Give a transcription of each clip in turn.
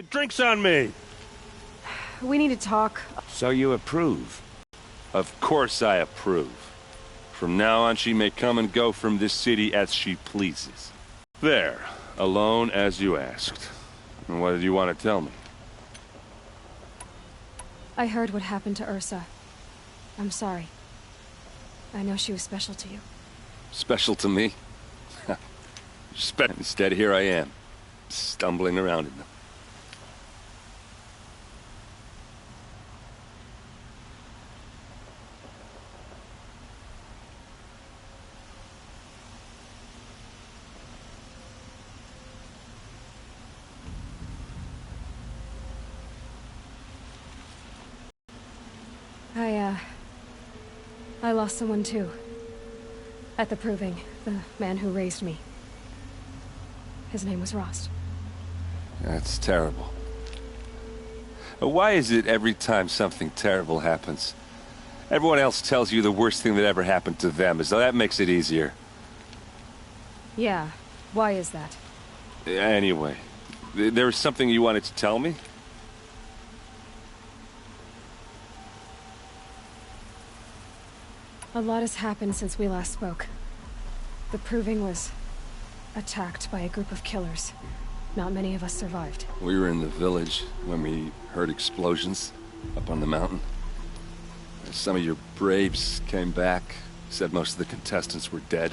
Drinks on me! We need to talk. So you approve? Of course I approve. From now on, she may come and go from this city as she pleases. There, alone as you asked. And what did you want to tell me? I heard what happened to Ursa. I'm sorry. I know she was special to you. Special to me? Instead, here I am, stumbling around in them. I lost someone too. At the Proving, the man who raised me. His name was Rost. That's terrible. Why is it every time something terrible happens, everyone else tells you the worst thing that ever happened to them, as though that makes it easier? Yeah, why is that? Anyway, there was something you wanted to tell me? A lot has happened since we last spoke. The Proving was attacked by a group of killers. Not many of us survived. We were in the village when we heard explosions up on the mountain. Some of your braves came back, said most of the contestants were dead.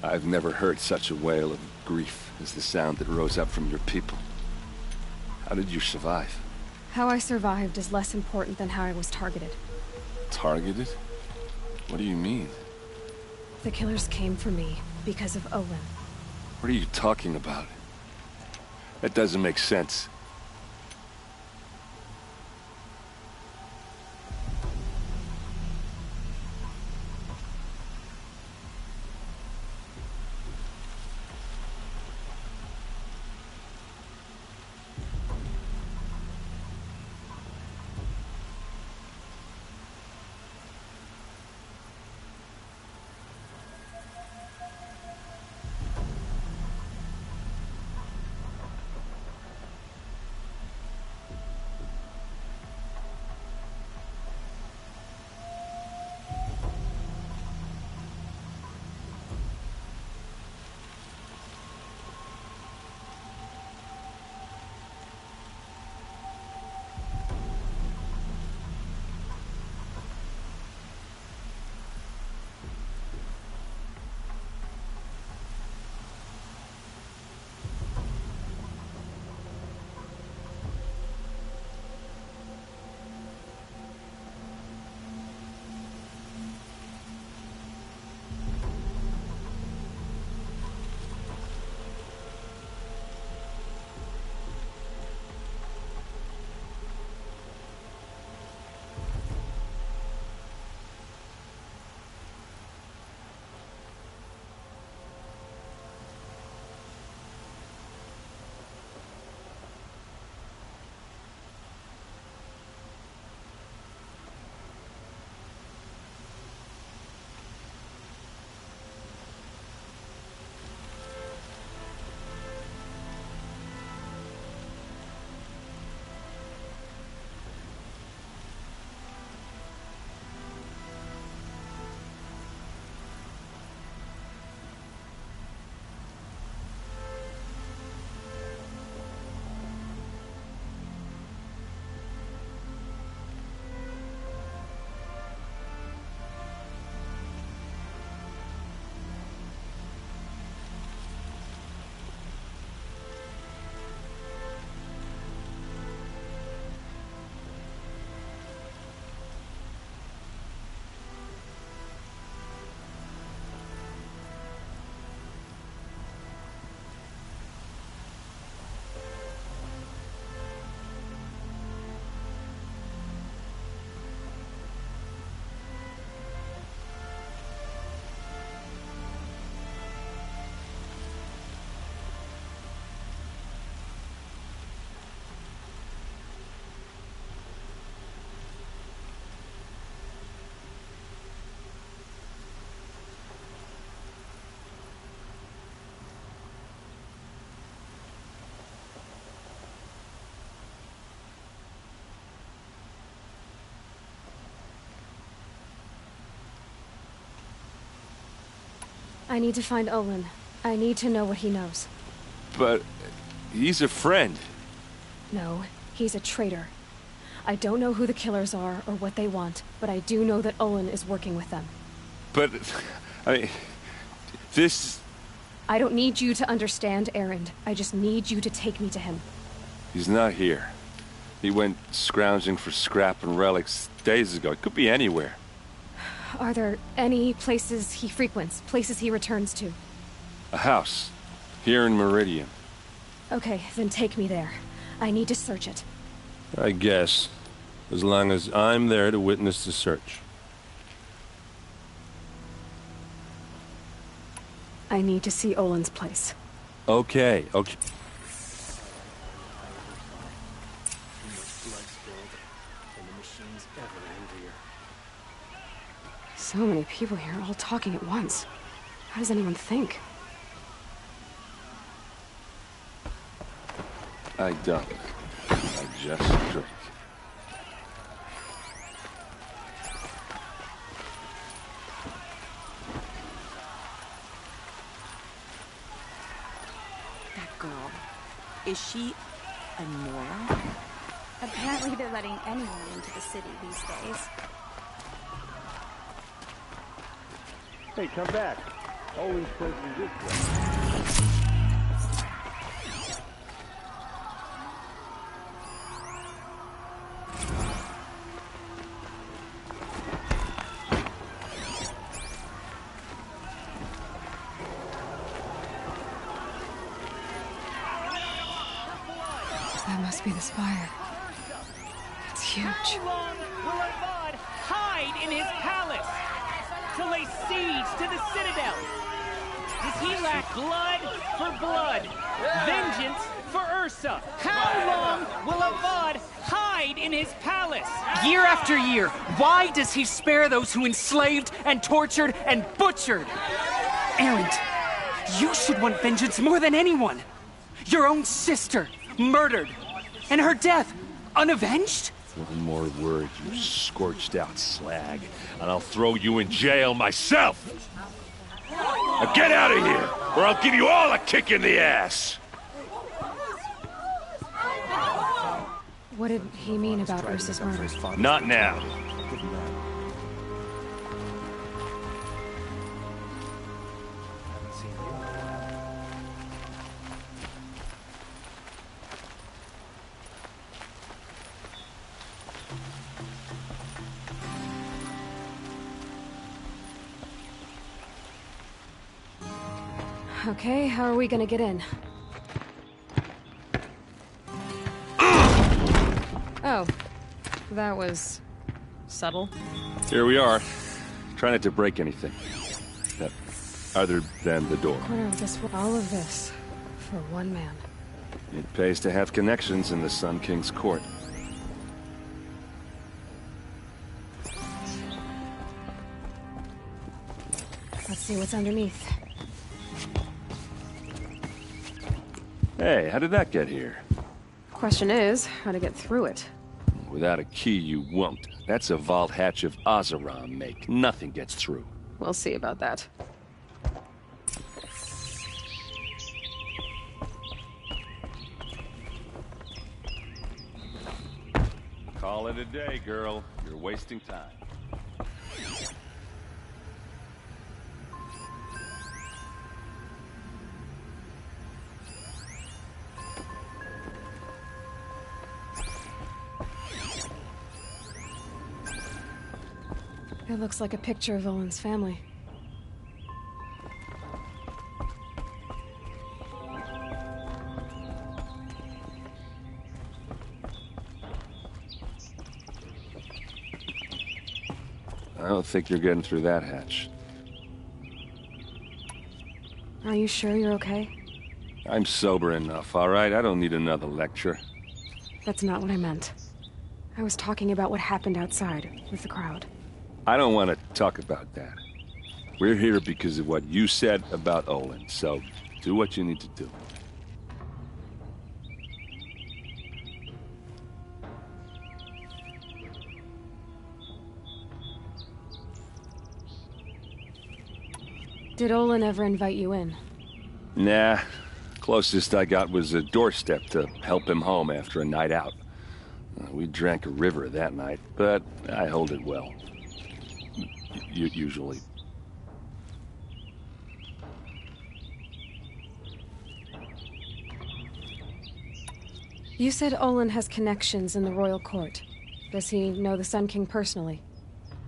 I've never heard such a wail of grief as the sound that rose up from your people. How did you survive? How I survived is less important than how I was targeted. Targeted? What do you mean? The killers came for me because of Olin. What are you talking about? That doesn't make sense. I need to find Olin. I need to know what he knows. But he's a friend. No, he's a traitor. I don't know who the killers are or what they want, but I do know that Olin is working with them. But, I mean, this... I don't need you to understand, Erend. I just need you to take me to him. He's not here. He went scrounging for scrap and relics days ago. It could be anywhere. Are there any places he frequents, places he returns to? A house. Here in Meridian. Okay, then take me there. I need to search it. I guess. As long as I'm there to witness the search. I need to see Olin's place. Okay. So many people here, all talking at once. How does anyone think? I don't. I just drink. That girl. Is she a Nora? Apparently they're letting anyone into the city these days. Hey, come back. Always says you this way. That must be the spire. It's huge. How long will Avad hide in his palace? To lay siege to the citadel? Does he lack blood for blood? Vengeance for Ursa? How long will Avad hide in his palace? Year after year, why does he spare those who enslaved and tortured and butchered? Erend, you should want vengeance more than anyone. Your own sister, murdered, and her death, unavenged? One more word, you scorched out slag, and I'll throw you in jail myself! Now get out of here, or I'll give you all a kick in the ass! What did he mean about Ursa's murder? Not now. Okay, how are we gonna get in? Oh, that was subtle. Here we are. Try not to break anything. Other than the door. All of this for one man. It pays to have connections in the Sun King's court. Let's see what's underneath. Hey, how did that get here? Question is, how to get through it. Without a key, you won't. That's a vault hatch of Oseram make. Nothing gets through. We'll see about that. Call it a day, girl. You're wasting time. It looks like a picture of Olin's family. I don't think you're getting through that hatch. Are you sure you're okay? I'm sober enough, all right? I don't need another lecture. That's not what I meant. I was talking about what happened outside with the crowd. I don't want to talk about that. We're here because of what you said about Olin, so do what you need to do. Did Olin ever invite you in? Nah. Closest I got was a doorstep to help him home after a night out. We drank a river that night, but I hold it well. Usually. You said Olin has connections in the royal court. Does he know the Sun King personally?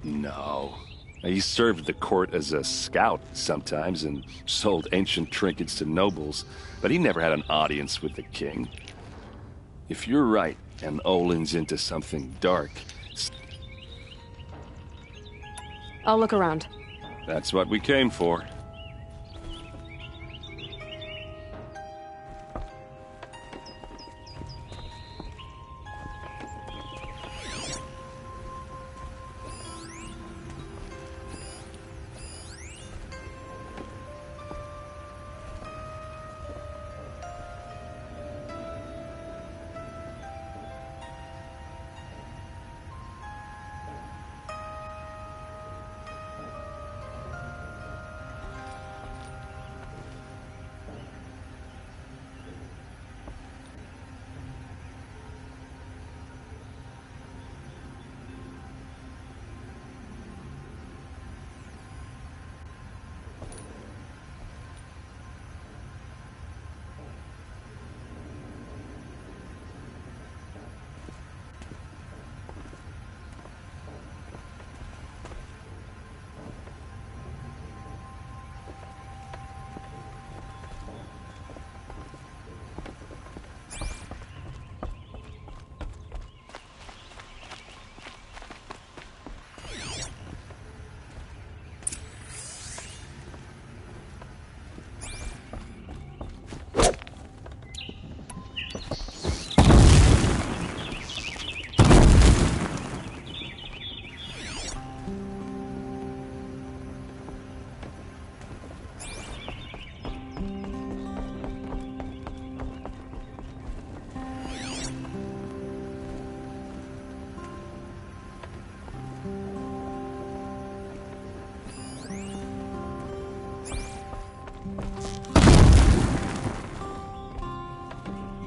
No. He served the court as a scout sometimes and sold ancient trinkets to nobles, but he never had an audience with the king. If you're right, and Olin's into something dark... I'll look around. That's what we came for.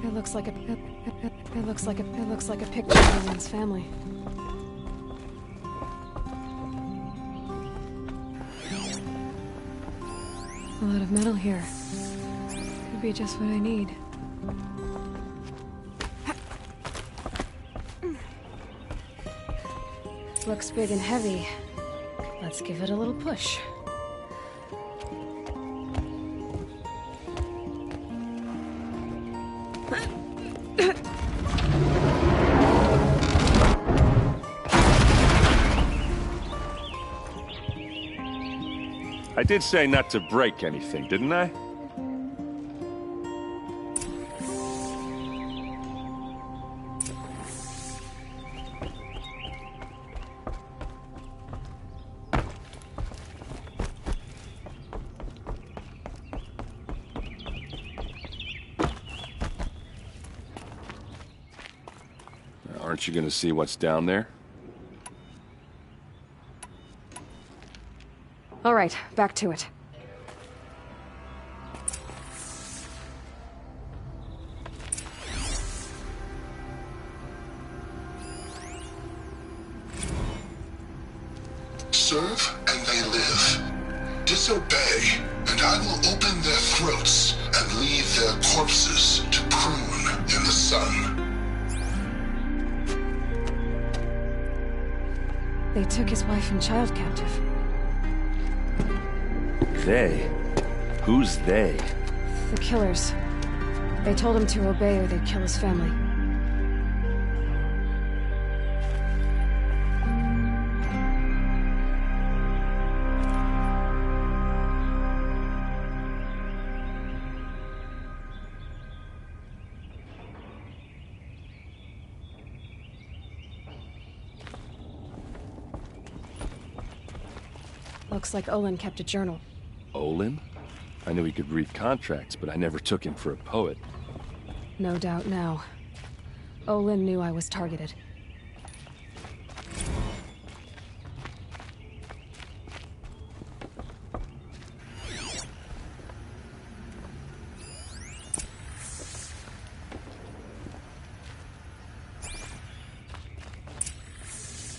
It looks like a picture of Olin's family. A lot of metal here. Could be just what I need. Looks big and heavy. Let's give it a little push. I did say not to break anything, didn't I? Aren't you gonna see what's down there? All right, back to it. Serve and they live. Disobey, and I will open their throats and leave their corpses to prune in the sun. They took his wife and child captive. They? Who's they? The killers. They told him to obey or they'd kill his family. Looks like Olin kept a journal. Olin? I knew he could read contracts, but I never took him for a poet. No doubt now. Olin knew I was targeted.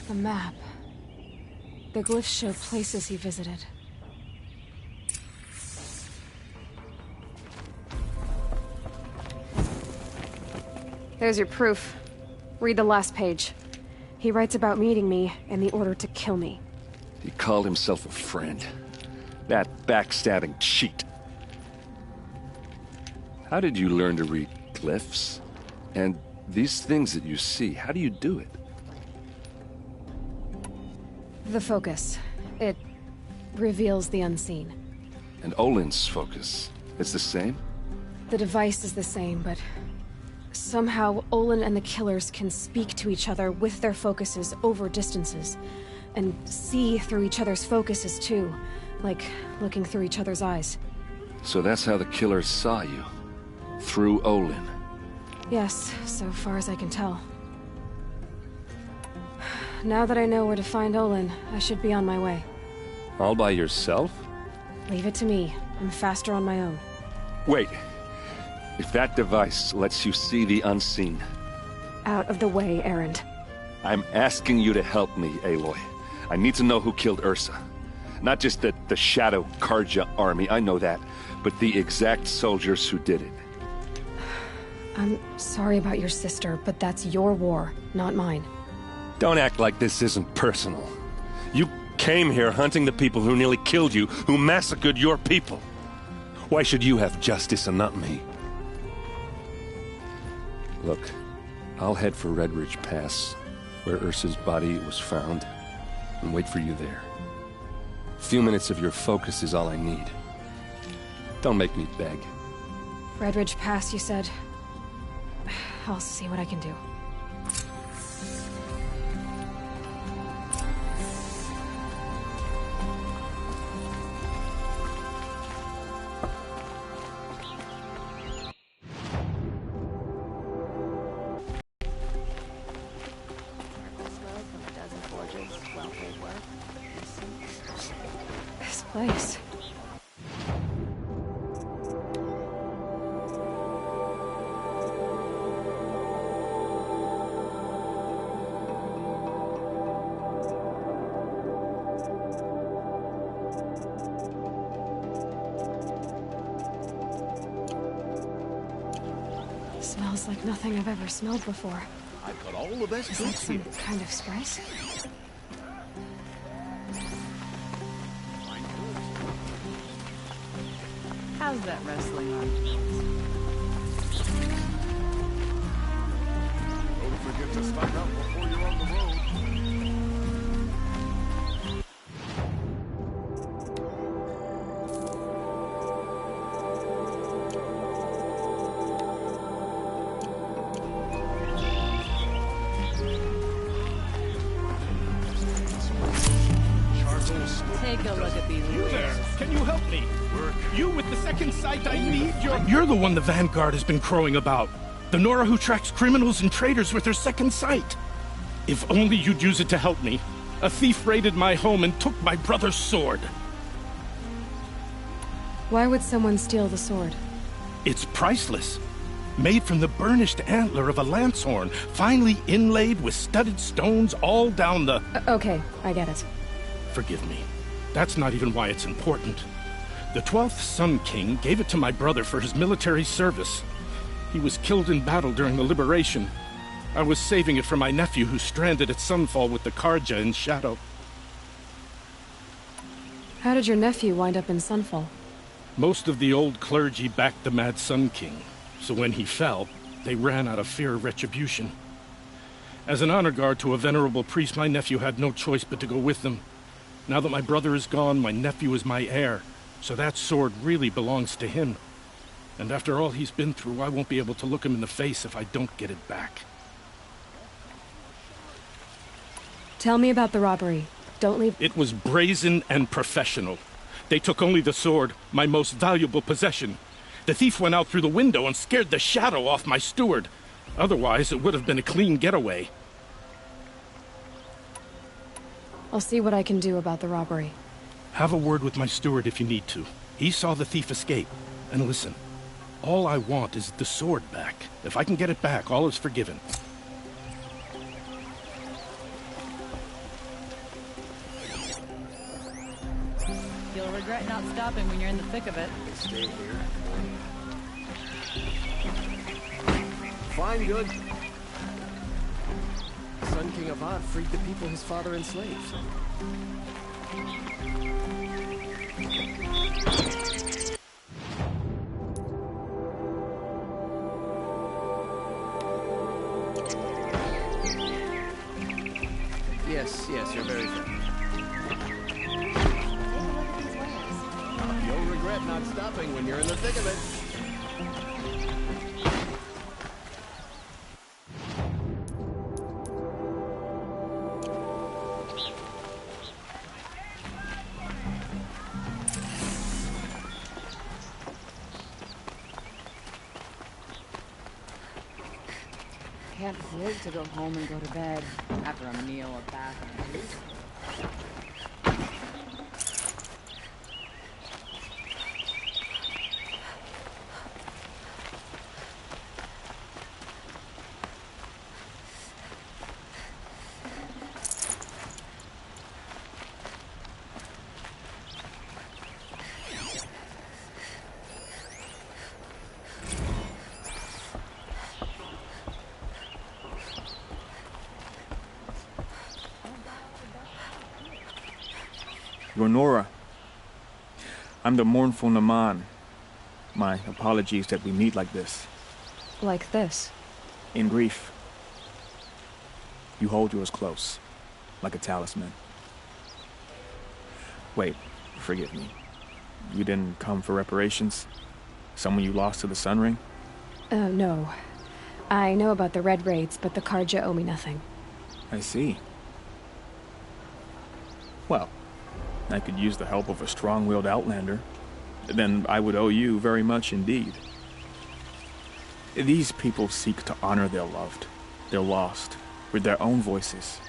A map. The glyphs show places he visited. There's your proof. Read the last page. He writes about meeting me and the order to kill me. He called himself a friend. That backstabbing cheat. How did you learn to read glyphs? And these things that you see, how do you do it? The focus. It reveals the unseen. And Olin's focus, it's the same? The device is the same, but somehow Olin and the killers can speak to each other with their focuses over distances. And see through each other's focuses too, like looking through each other's eyes. So that's how the killers saw you? Through Olin? Yes, so far as I can tell. Now that I know where to find Olin, I should be on my way. All by yourself? Leave it to me. I'm faster on my own. Wait. If that device lets you see the unseen... Out of the way, Erend. I'm asking you to help me, Aloy. I need to know who killed Ursa. Not just the Shadow Karja army, I know that, but the exact soldiers who did it. I'm sorry about your sister, but that's your war, not mine. Don't act like this isn't personal. You came here hunting the people who nearly killed you, who massacred your people. Why should you have justice and not me? Look, I'll head for Red Ridge Pass, where Ursa's body was found, and wait for you there. A few minutes of your focus is all I need. Don't make me beg. Red Ridge Pass, you said? I'll see what I can do. This place. Smells like nothing I've ever smelled before. I've got all the best Is that goods here. some kind of spice? How's that wrestling arm? Don't forget to stock up before you're on the road. Take a look at these wares. Can you help me? You with the second sight, I need your... You're the one the Vanguard has been crowing about. The Nora who tracks criminals and traitors with her second sight. If only you'd use it to help me. A thief raided my home and took my brother's sword. Why would someone steal the sword? It's priceless. Made from the burnished antler of a lancehorn, finely inlaid with studded stones all down the... Okay, I get it. Forgive me. That's not even why it's important. The 12th Sun King gave it to my brother for his military service. He was killed in battle during the Liberation. I was saving it for my nephew who's stranded at Sunfall with the Karja in Shadow. How did your nephew wind up in Sunfall? Most of the old clergy backed the Mad Sun King, so when he fell, they ran out of fear of retribution. As an honor guard to a venerable priest, my nephew had no choice but to go with them. Now that my brother is gone, my nephew is my heir, so that sword really belongs to him. And after all he's been through, I won't be able to look him in the face if I don't get it back. Tell me about the robbery. Don't leave... It was brazen and professional. They took only the sword, my most valuable possession. The thief went out through the window and scared the shadow off my steward. Otherwise, it would have been a clean getaway. I'll see what I can do about the robbery. Have a word with my steward if you need to. He saw the thief escape. And listen, all I want is the sword back. If I can get it back, all is forgiven. You'll regret not stopping when you're in the thick of it. Stay here. Fine, good. Sun King Avad freed the people his father enslaved. Yes, you're very friendly. You'll regret not stopping when you're in the thick of it. Can't wait to go home and go to bed after a meal, a bath, and a sleep. Ronora, I'm the mournful Naman. My apologies that we meet like this. Like this? In grief. You hold yours close, like a talisman. Wait, forgive me. You didn't come for reparations? Someone you lost to the Sun Ring? No. I know about the Red Raids, but the Karja owe me nothing. I see. Well, I could use the help of a strong-willed outlander. Then I would owe you very much indeed. These people seek to honor their loved, their lost, with their own voices,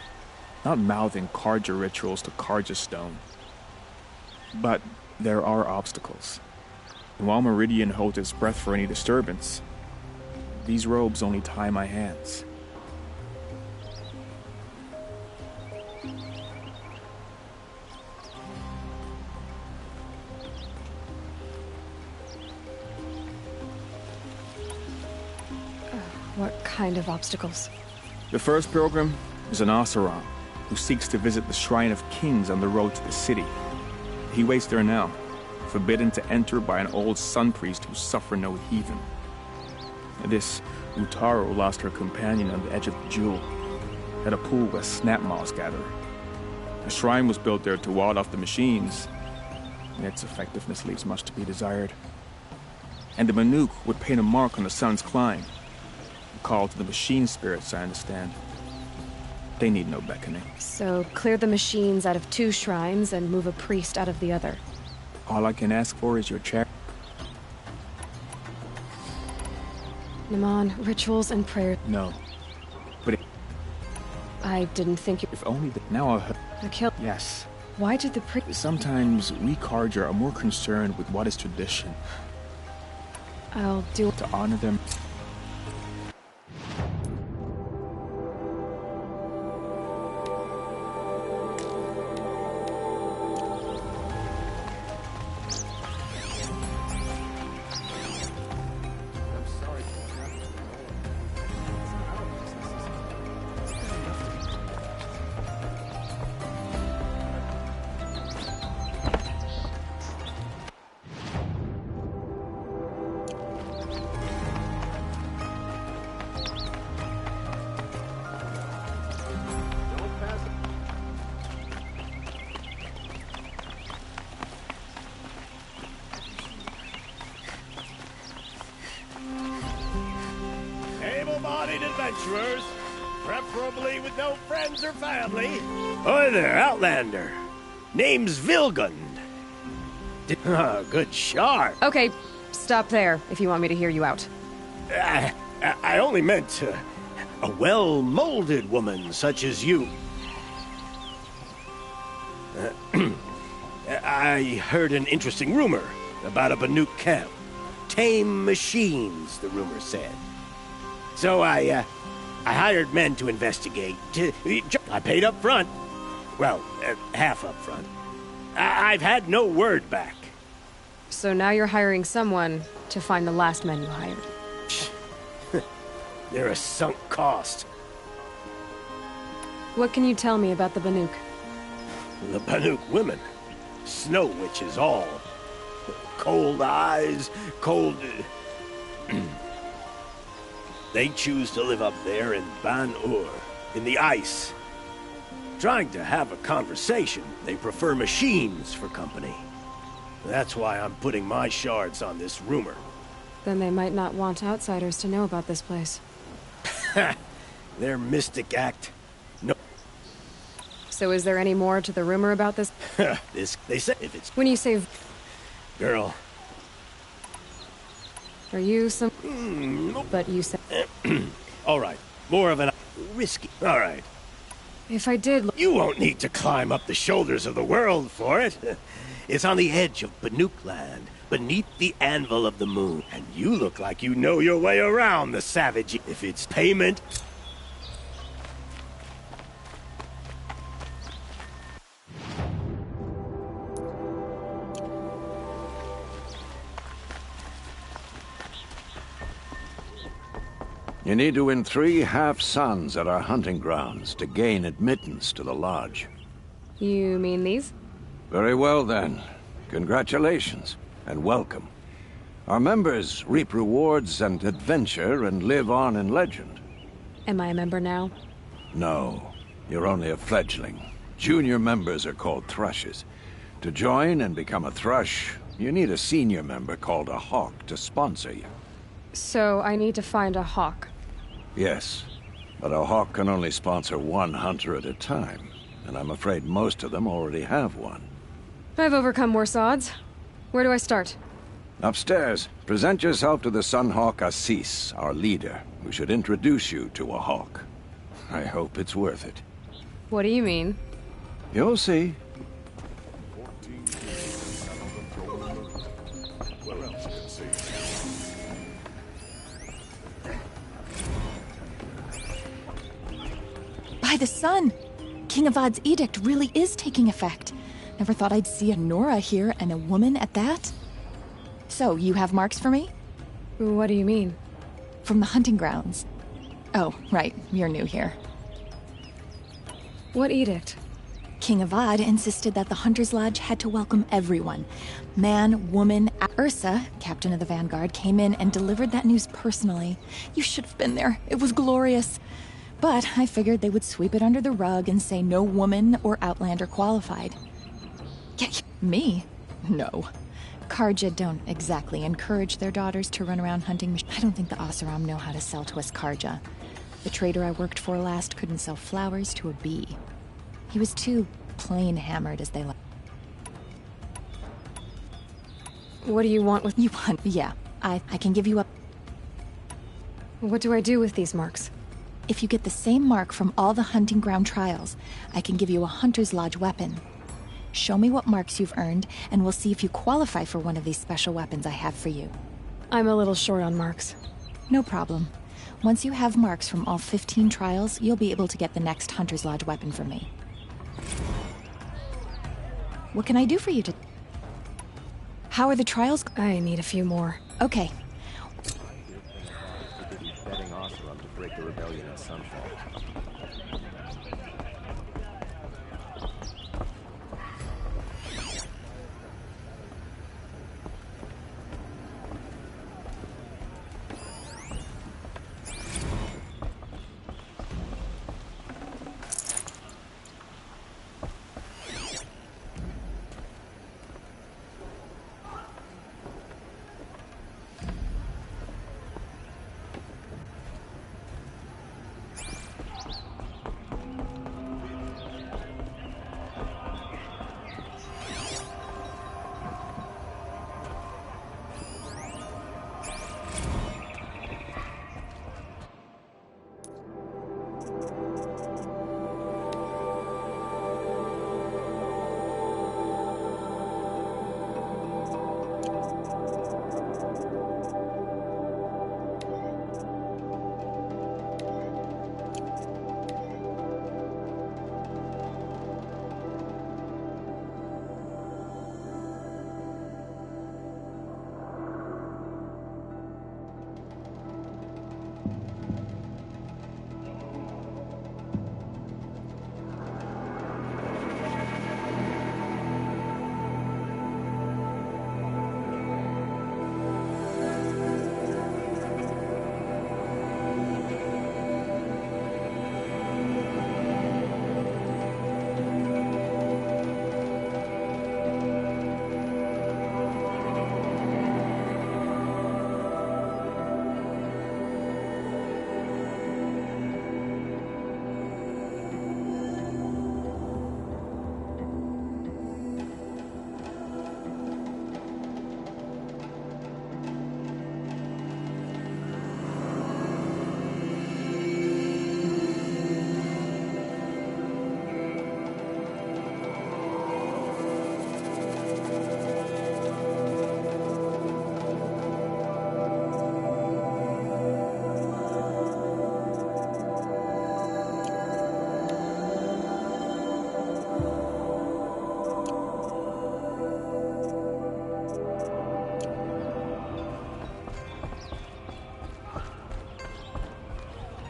not mouthing Karja rituals to Karja stone. But there are obstacles. And while Meridian holds its breath for any disturbance, these robes only tie my hands. What kind of obstacles? The first pilgrim is an Oseram who seeks to visit the Shrine of Kings on the road to the city. He waits there now, forbidden to enter by an old sun priest who suffer no heathen. This Utaro lost her companion on the edge of the Jewel, at a pool where snap moths gather. The shrine was built there to ward off the machines, and its effectiveness leaves much to be desired. And the Manuk would paint a mark on the sun's climb. Call to the machine spirits, I understand. They need no beckoning. So, clear the machines out of 2 shrines and move a priest out of the other. All I can ask for is your charity. Naman, rituals and prayer. No. But I didn't think you... if only that now I'll... The kill... Yes. Why did the priest... Sometimes we Karja are more concerned with what is tradition. I'll do... To honor them... Able-bodied adventurers, preferably with no friends or family. Hi there, Outlander. Name's Vilgund. Good shot. Okay, stop there if you want me to hear you out. I only meant a well-molded woman such as you. I heard an interesting rumor about a Banuk camp. Tame machines, the rumor said. So I hired men to investigate. I paid up front. Well, half up front. I've had no word back. So now you're hiring someone to find the last men you hired. They're a sunk cost. What can you tell me about the Banuk? The Banuk women. Snow witches all. Cold eyes, cold... They choose to live up there in Ban-Ur, in the ice. Trying to have a conversation, they prefer machines for company. That's why I'm putting my shards on this rumor. Then they might not want outsiders to know about this place. Their mystic act. No. So is there any more to the rumor about this? They say if it's... When you say... Girl. Are you some... But you said... All right. More of an... Risky. All right. If I did... You won't need to climb up the shoulders of the world for it. It's on the edge of Banuk land, beneath the anvil of the moon. And you look like you know your way around the savage. If it's payment... You need to win 3 half-suns at our hunting grounds to gain admittance to the lodge. You mean these? Very well, then. Congratulations, and welcome. Our members reap rewards and adventure and live on in legend. Am I a member now? No, you're only a fledgling. Junior members are called thrushes. To join and become a thrush, you need a senior member called a hawk to sponsor you. So I need to find a hawk. Yes, but a hawk can only sponsor 1 hunter at a time, and I'm afraid most of them already have one. I've overcome worse odds. Where do I start? Upstairs, present yourself to the Sunhawk Assis, our leader, who should introduce you to a hawk. I hope it's worth it. What do you mean? You'll see. By the sun! King Avad's edict really is taking effect. Never thought I'd see a Nora here, and a woman at that. So, you have marks for me? What do you mean? From the hunting grounds. Oh, right, you're new here. What edict? King Avad insisted that the Hunter's Lodge had to welcome everyone. Man, woman, Ursa, captain of the Vanguard, came in and delivered that news personally. You should have been there. It was glorious. But I figured they would sweep it under the rug and say no woman or Outlander qualified. Yeah, me? No. Karja don't exactly encourage their daughters to run around hunting. I don't think the Oseram know how to sell to us Karja. The trader I worked for last couldn't sell flowers to a bee. He was too plain hammered, as they like. What do you want with... You want... Yeah, I can give you a... What do I do with these marks? If you get the same mark from all the hunting ground trials, I can give you a Hunter's Lodge weapon. Show me what marks you've earned, and we'll see if you qualify for one of these special weapons I have for you. I'm a little short on marks. No problem. Once you have marks from all 15 trials, you'll be able to get the next Hunter's Lodge weapon from me. What can I do for you to... How are the trials? I need a few more. Okay. Betting Oseram to break the rebellion in Sunfall.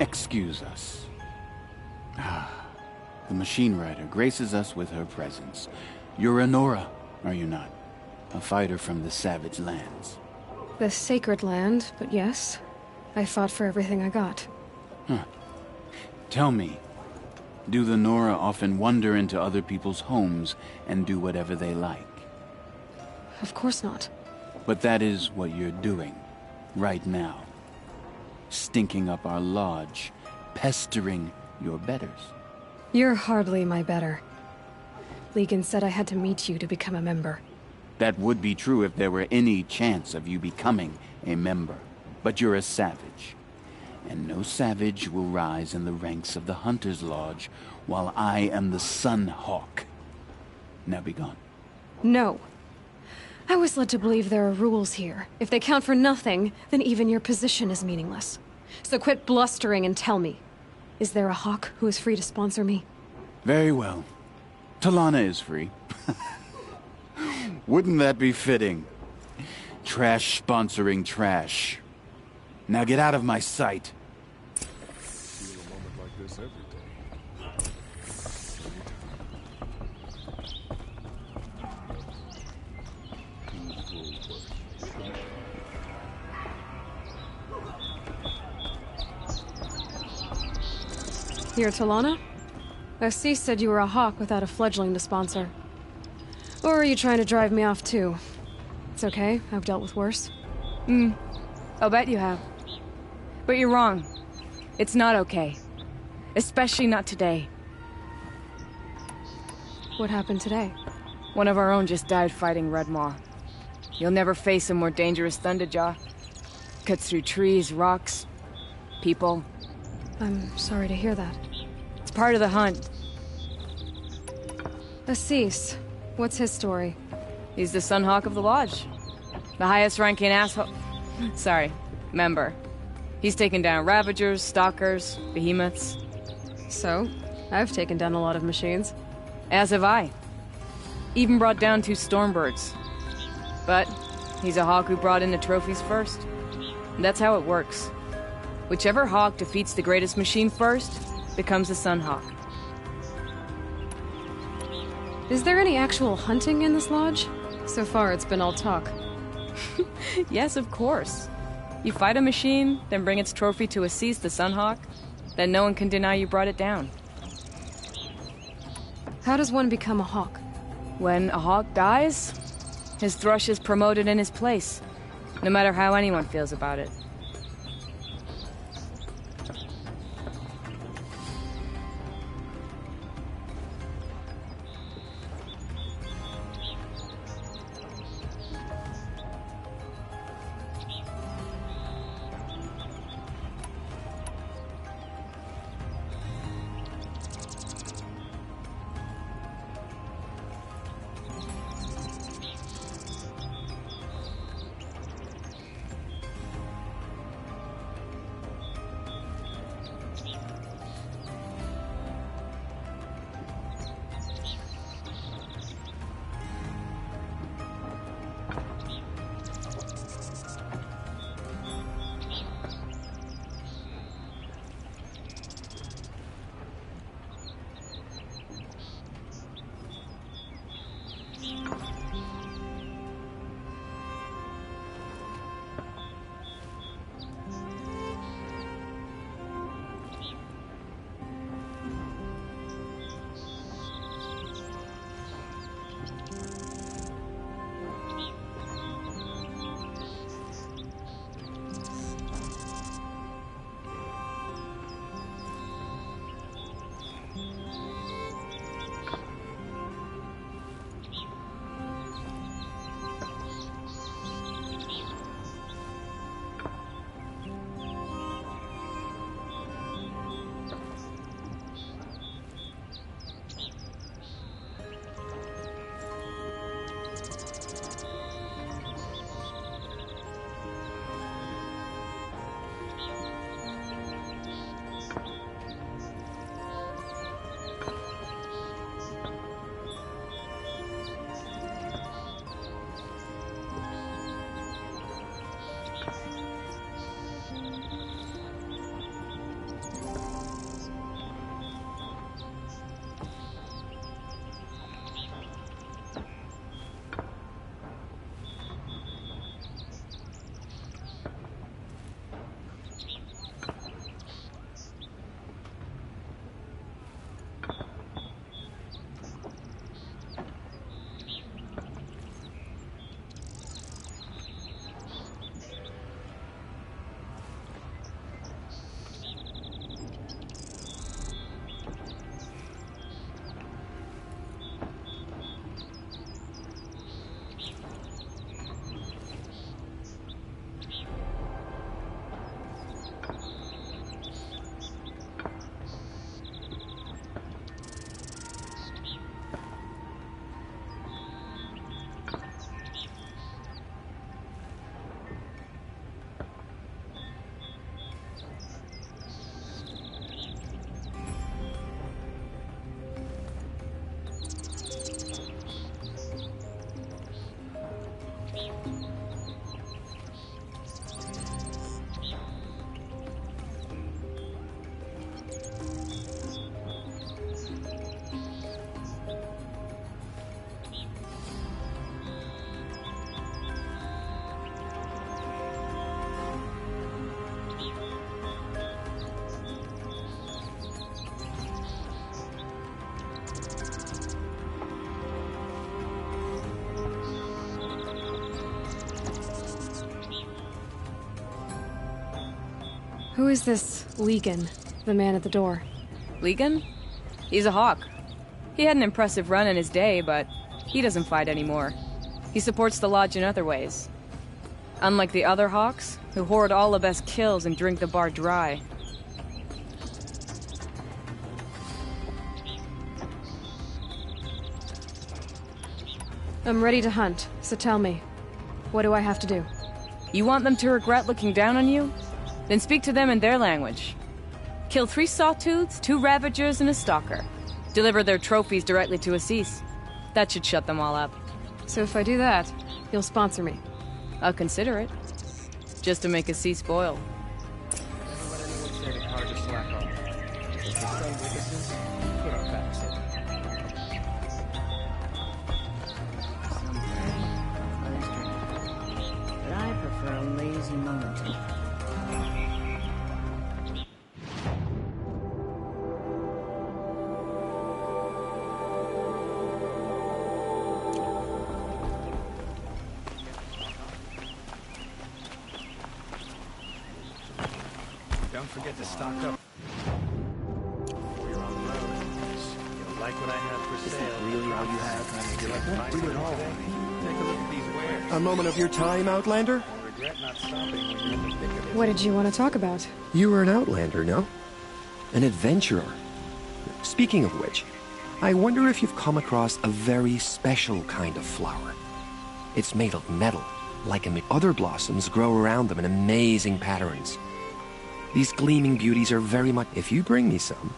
Excuse us. The machine rider graces us with her presence. You're a Nora, are you not? A fighter from the Savage Lands. The Sacred Land, but yes. I fought for everything I got. Huh. Tell me, do the Nora often wander into other people's homes and do whatever they like? Of course not. But that is what you're doing, right now. Stinking up our lodge, pestering your betters. You're hardly my better. Legan said I had to meet you to become a member. That would be true if there were any chance of you becoming a member. But you're a savage. And no savage will rise in the ranks of the Hunter's Lodge while I am the Sun Hawk. Now be gone. No. I was led to believe there are rules here. If they count for nothing, then even your position is meaningless. So quit blustering and tell me. Is there a Hawk who is free to sponsor me? Very well. Talana is free. Wouldn't that be fitting? Trash sponsoring trash. Now get out of my sight. Feel a moment like this every Here, Talana? Assis said you were a Hawk without a fledgling to sponsor. Or are you trying to drive me off too? It's okay, I've dealt with worse. I'll bet you have. But you're wrong. It's not okay. Especially not today. What happened today? One of our own just died fighting Red Maw. You'll never face a more dangerous Thunderjaw. Cuts through trees, rocks, people. I'm sorry to hear that. It's part of the hunt. Assis, what's his story? He's the Sunhawk of the Lodge. The highest ranking asshole... Sorry, member. He's taken down Ravagers, Stalkers, Behemoths. So, I've taken down a lot of machines. As have I. Even brought down 2 Stormbirds. But he's a Hawk who brought in the trophies first. And that's how it works. Whichever Hawk defeats the greatest machine first, becomes a Sunhawk. Is there any actual hunting in this lodge? So far, it's been all talk. Yes, of course. You fight a machine, then bring its trophy to Assis the Sunhawk, then no one can deny you brought it down. How does one become a Hawk? When a Hawk dies, his thrush is promoted in his place, no matter how anyone feels about it. Who is this Legan, the man at the door? Legan? He's a hawk. He had an impressive run in his day, but he doesn't fight anymore. He supports the lodge in other ways. Unlike the other hawks, who hoard all the best kills and drink the bar dry. I'm ready to hunt, so tell me, what do I have to do? You want them to regret looking down on you? Then speak to them in their language. Kill 3 sawtooths, 2 ravagers, and a stalker. Deliver their trophies directly to Assis. That should shut them all up. So if I do that, you'll sponsor me? I'll consider it. Just to make Assis boil. Never let anyone say the car just slack off. If the sun witnesses, put our backs in. But I prefer a lazy moment. Don't forget to stock up. Before you're on the road. You'll like what I have for sale. Is that really all you have? You like to buy something today? Take a look at these wares. A moment of your time, Outlander? I regret not stopping when you're in the thick of it. What did you want to talk about? You were an Outlander, no? An adventurer. Speaking of which, I wonder if you've come across a very special kind of flower. It's made of metal, like other blossoms grow around them in amazing patterns. These gleaming beauties are very much... If you bring me some...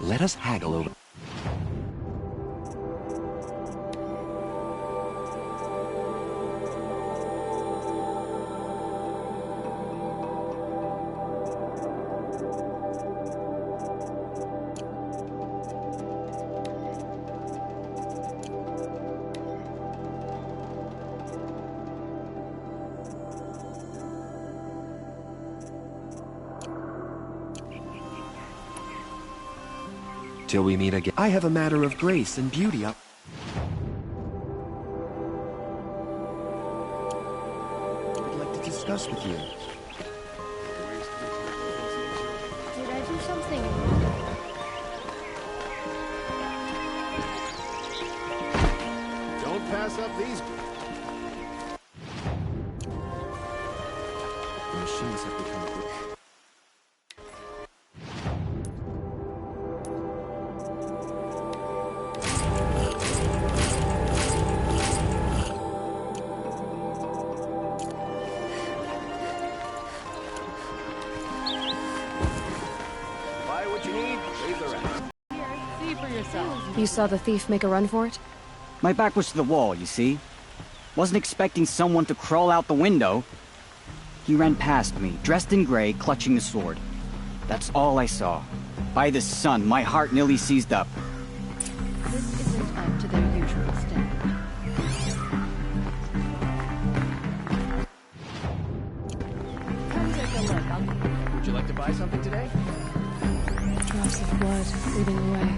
let us haggle over... Till we meet again. I have a matter of grace and beauty up. I'd like to discuss with you. Did I do something wrong? Don't pass up these. The machines have become... You saw the thief make a run for it? My back was to the wall, you see. Wasn't expecting someone to crawl out the window. He ran past me, dressed in gray, clutching the sword. That's all I saw. By the sun, my heart nearly seized up. This isn't up to their usual standard. Come take a look. Would you like to buy something today? Drops of blood leading away.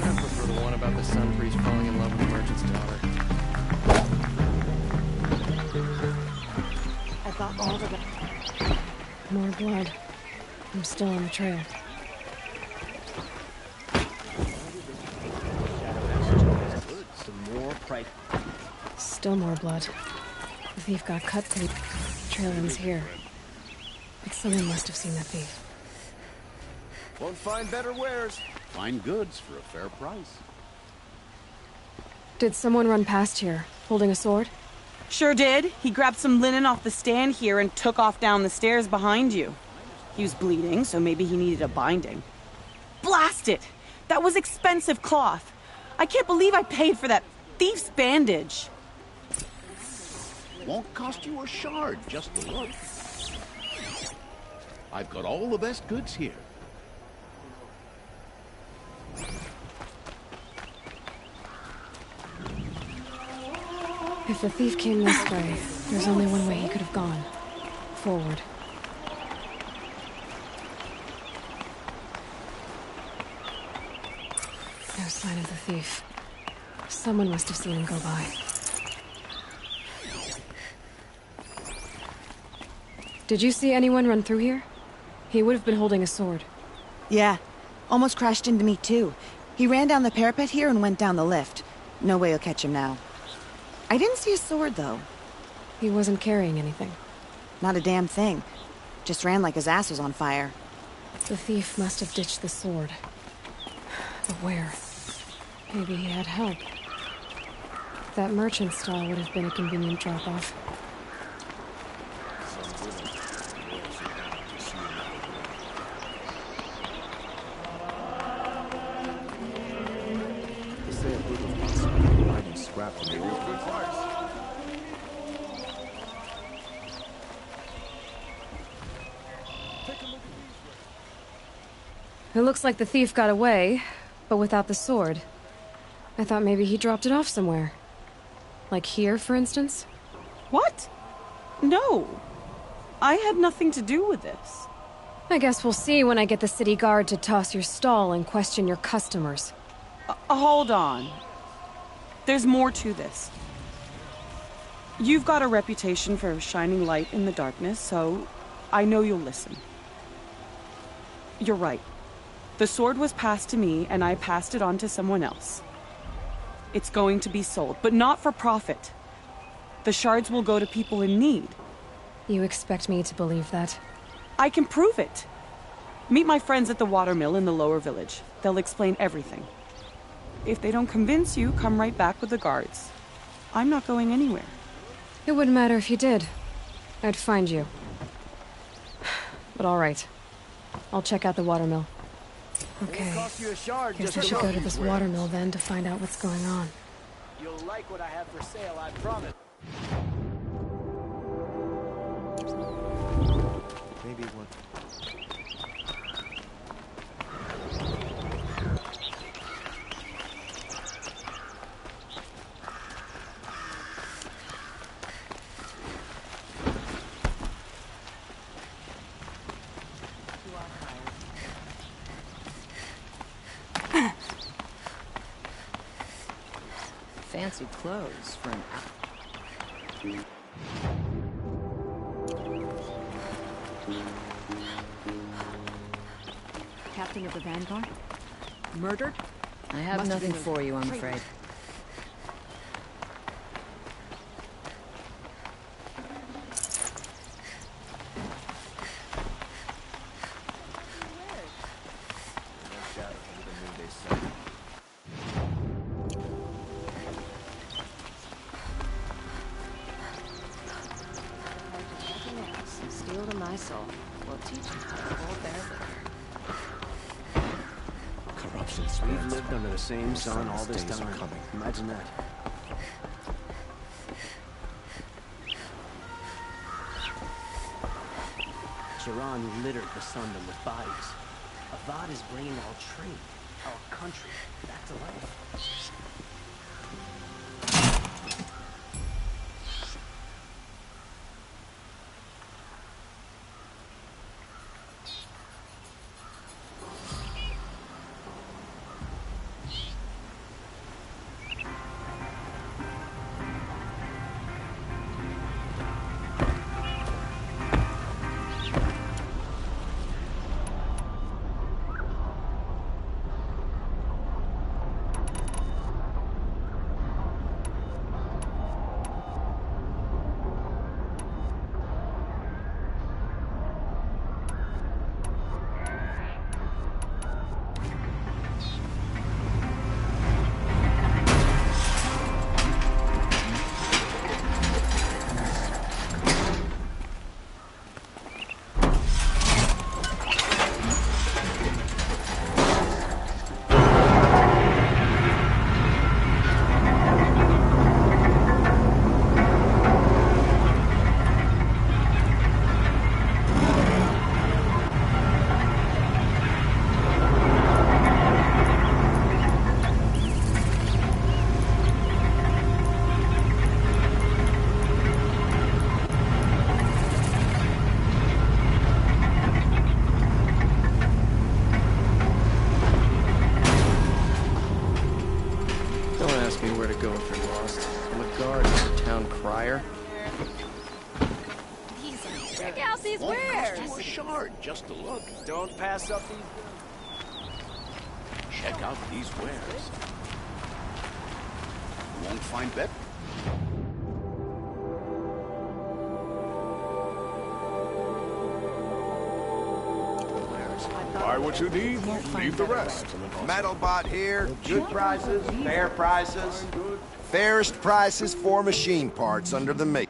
I prefer the one about the sun priest falling in love with the merchant's daughter. I thought all of it. More blood. I'm still on the trail. Some more price. Still more blood. The thief got cut through. Trail ends here. But someone must have seen the thief. Won't find better wares. Fine goods for a fair price. Did someone run past here, holding a sword? Sure did. He grabbed some linen off the stand here and took off down the stairs behind you. He was bleeding, so maybe he needed a binding. Blast it! That was expensive cloth. I can't believe I paid for that thief's bandage. Won't cost you a shard just to look. I've got all the best goods here. If the thief came this way, there's only one way he could have gone. Forward. No sign of the thief. Someone must have seen him go by. Did you see anyone run through here? He would have been holding a sword. Yeah. Almost crashed into me, too. He ran down the parapet here and went down the lift. No way you'll catch him now. I didn't see a sword, though. He wasn't carrying anything. Not a damn thing. Just ran like his ass was on fire. The thief must have ditched the sword. But where? Maybe he had help. That merchant stall would have been a convenient drop-off. Scrap from the old parts. It looks like the thief got away, but without the sword. I thought maybe he dropped it off somewhere. Like here, for instance? What? No. I had nothing to do with this. I guess we'll see when I get the city guard to toss your stall and question your customers. Hold on. There's more to this. You've got a reputation for shining light in the darkness, so I know you'll listen. You're right. The sword was passed to me, and I passed it on to someone else. It's going to be sold, but not for profit. The shards will go to people in need. You expect me to believe that? I can prove it. Meet my friends at the watermill in the lower village. They'll explain everything. If they don't convince you, come right back with the guards. I'm not going anywhere. It wouldn't matter if you did. I'd find you. But all right. I'll check out the watermill. Okay. Guess I should go to this watermill then to find out what's going on. You'll like what I have for sale, I promise. Maybe one. Fancy clothes for an Captain of the Vanguard? Murdered? I have nothing for you, I'm afraid. Steel to my soul. We'll teach you how to hold their liquor. Corruption. We've lived under the same sun all this time. Imagine that. Sharon littered the Sundom with bodies. Avad is bringing our trade, our country, back to life. out these wares. To a shard, just to look. Don't pass up these. Check out these wares. You won't find better. Buy what you need, leave the rest. Metalbot here, good prices, fair prices. Fairest prices for machine parts under the make.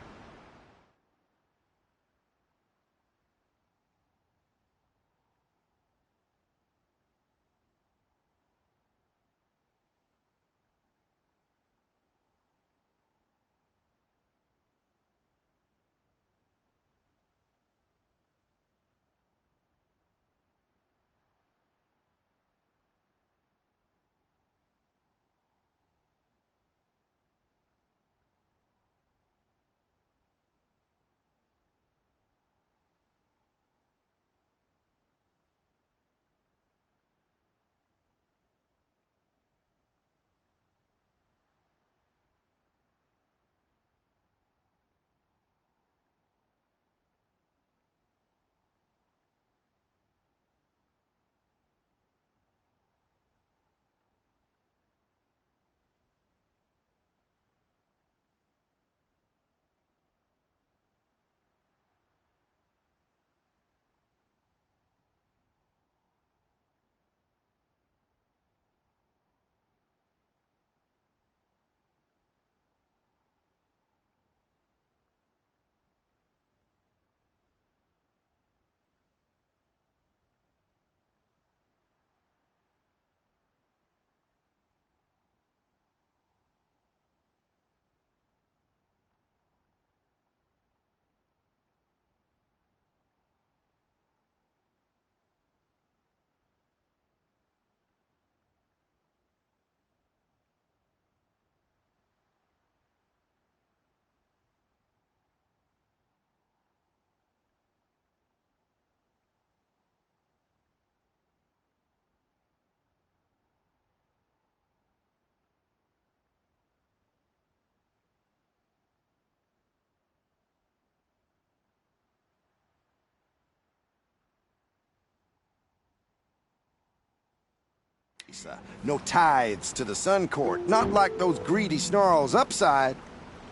No tithes to the Sun Court, not like those greedy snarls upside.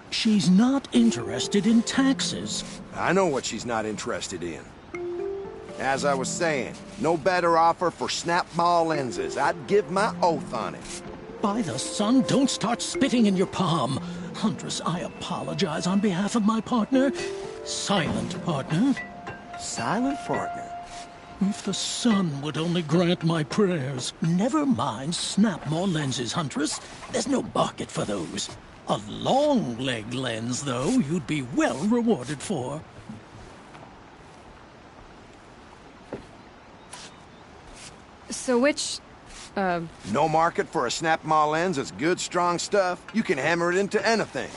She's not interested in taxes. I know what she's not interested in. As I was saying, no better offer for snap-maw lenses. I'd give my oath on it. By the sun, don't start spitting in your palm. Huntress, I apologize on behalf of my partner. Silent partner. Silent partner? If the sun would only grant my prayers. Never mind snap-maw lenses, Huntress. There's no market for those. A long-leg lens, though, you'd be well rewarded for. So which, No market for a snap-maw lens is good, strong stuff. You can hammer it into anything.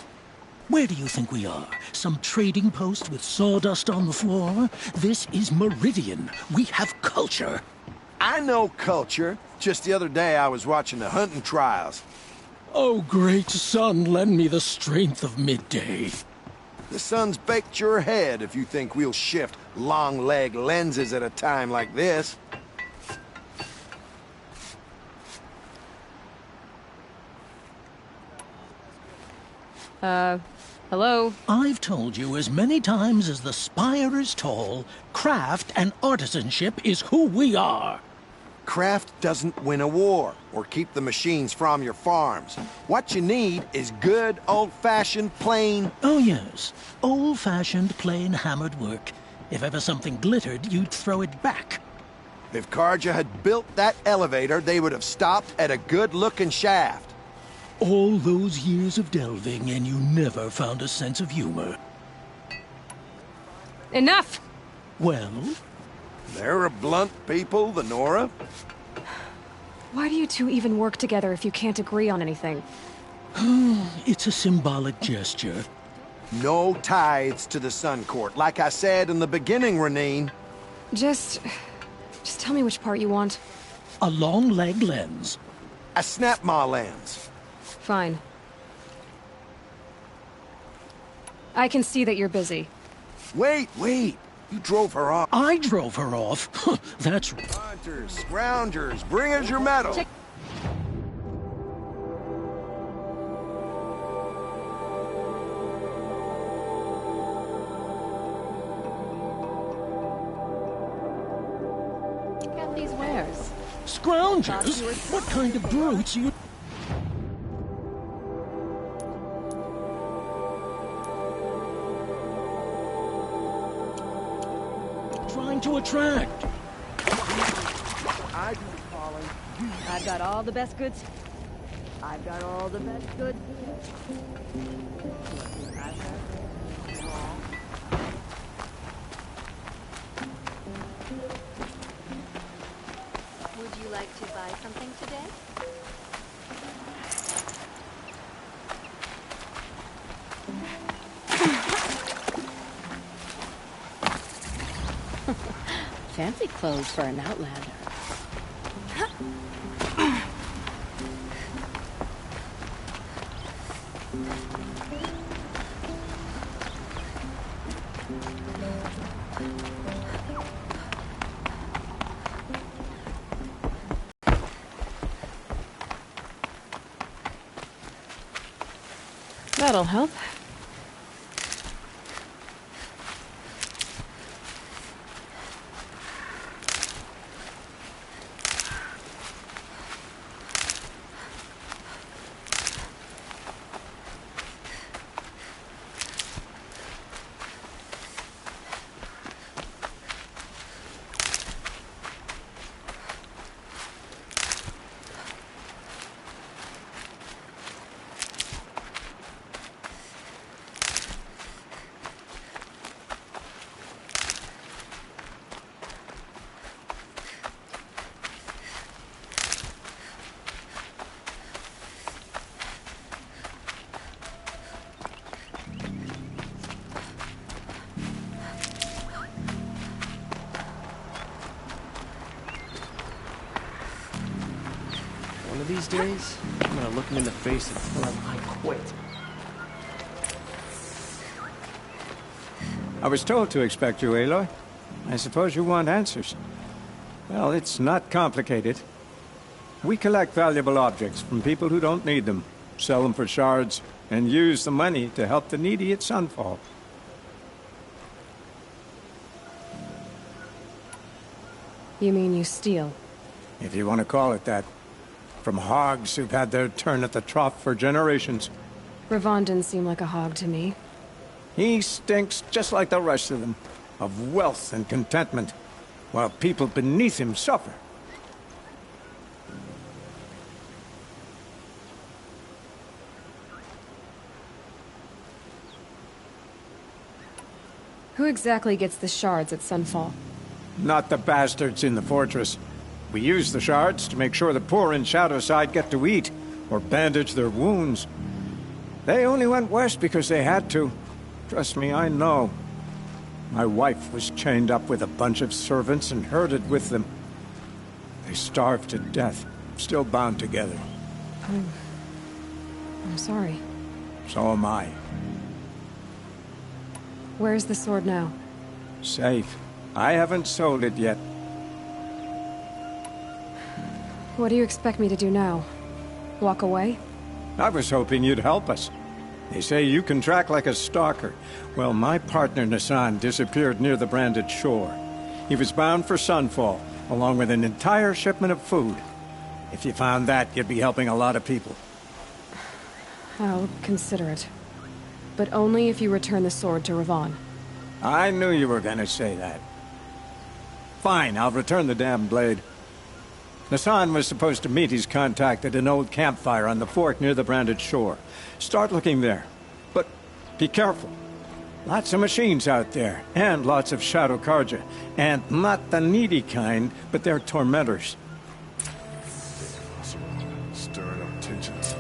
Where do you think we are? Some trading post with sawdust on the floor? This is Meridian. We have culture. I know culture. Just the other day I was watching the hunting trials. Oh, great sun, lend me the strength of midday. The sun's baked your head if you think we'll shift long-leg lenses at a time like this. Hello? I've told you as many times as the spire is tall, craft and artisanship is who we are. Craft doesn't win a war or keep the machines from your farms. What you need is good, old-fashioned, plain... Oh, yes. Old-fashioned, plain hammered work. If ever something glittered, you'd throw it back. If Karja had built that elevator, they would have stopped at a good-looking shaft. All those years of delving, and you never found a sense of humor. Enough! Well? They're a blunt people, the Nora. Why do you two even work together if you can't agree on anything? It's a symbolic gesture. No tithes to the Sun Court, like I said in the beginning, Renine. Just tell me which part you want. A long-leg lens. A snap-maw lens. Fine. I can see that you're busy. Wait. You drove her off. I drove her off? That's... Hunters, scroungers, bring us your medal. Check out these wares. Scroungers? What kind of brutes you... trying to attract? I do the calling. I've got all the best goods. I've got all the best goods. Would you like to buy something today? Fancy clothes for an outlander. That'll help. One of these days, I'm gonna look him in the face and tell him I quit. I was told to expect you, Aloy. I suppose you want answers. Well, it's not complicated. We collect valuable objects from people who don't need them, sell them for shards, and use the money to help the needy at Sunfall. You mean you steal? If you want to call it that. From hogs who've had their turn at the trough for generations. Ravon didn't seem like a hog to me. He stinks just like the rest of them, of wealth and contentment, while people beneath him suffer. Who exactly gets the shards at Sunfall? Not the bastards in the fortress. We use the shards to make sure the poor in Shadowside get to eat, or bandage their wounds. They only went west because they had to. Trust me, I know. My wife was chained up with a bunch of servants and herded with them. They starved to death, still bound together. I'm sorry. So am I. Where's the sword now? Safe. I haven't sold it yet. What do you expect me to do now? Walk away? I was hoping you'd help us. They say you can track like a stalker. Well, my partner Nassan disappeared near the branded shore. He was bound for Sunfall, along with an entire shipment of food. If you found that, you'd be helping a lot of people. I'll consider it. But only if you return the sword to Ravon. I knew you were gonna say that. Fine, I'll return the damn blade. Nassan was supposed to meet his contact at an old campfire on the fork near the branded shore. Start looking there. But be careful. Lots of machines out there, and lots of Shadow Karja. And not the needy kind, but they're tormentors. Stirring up tensions.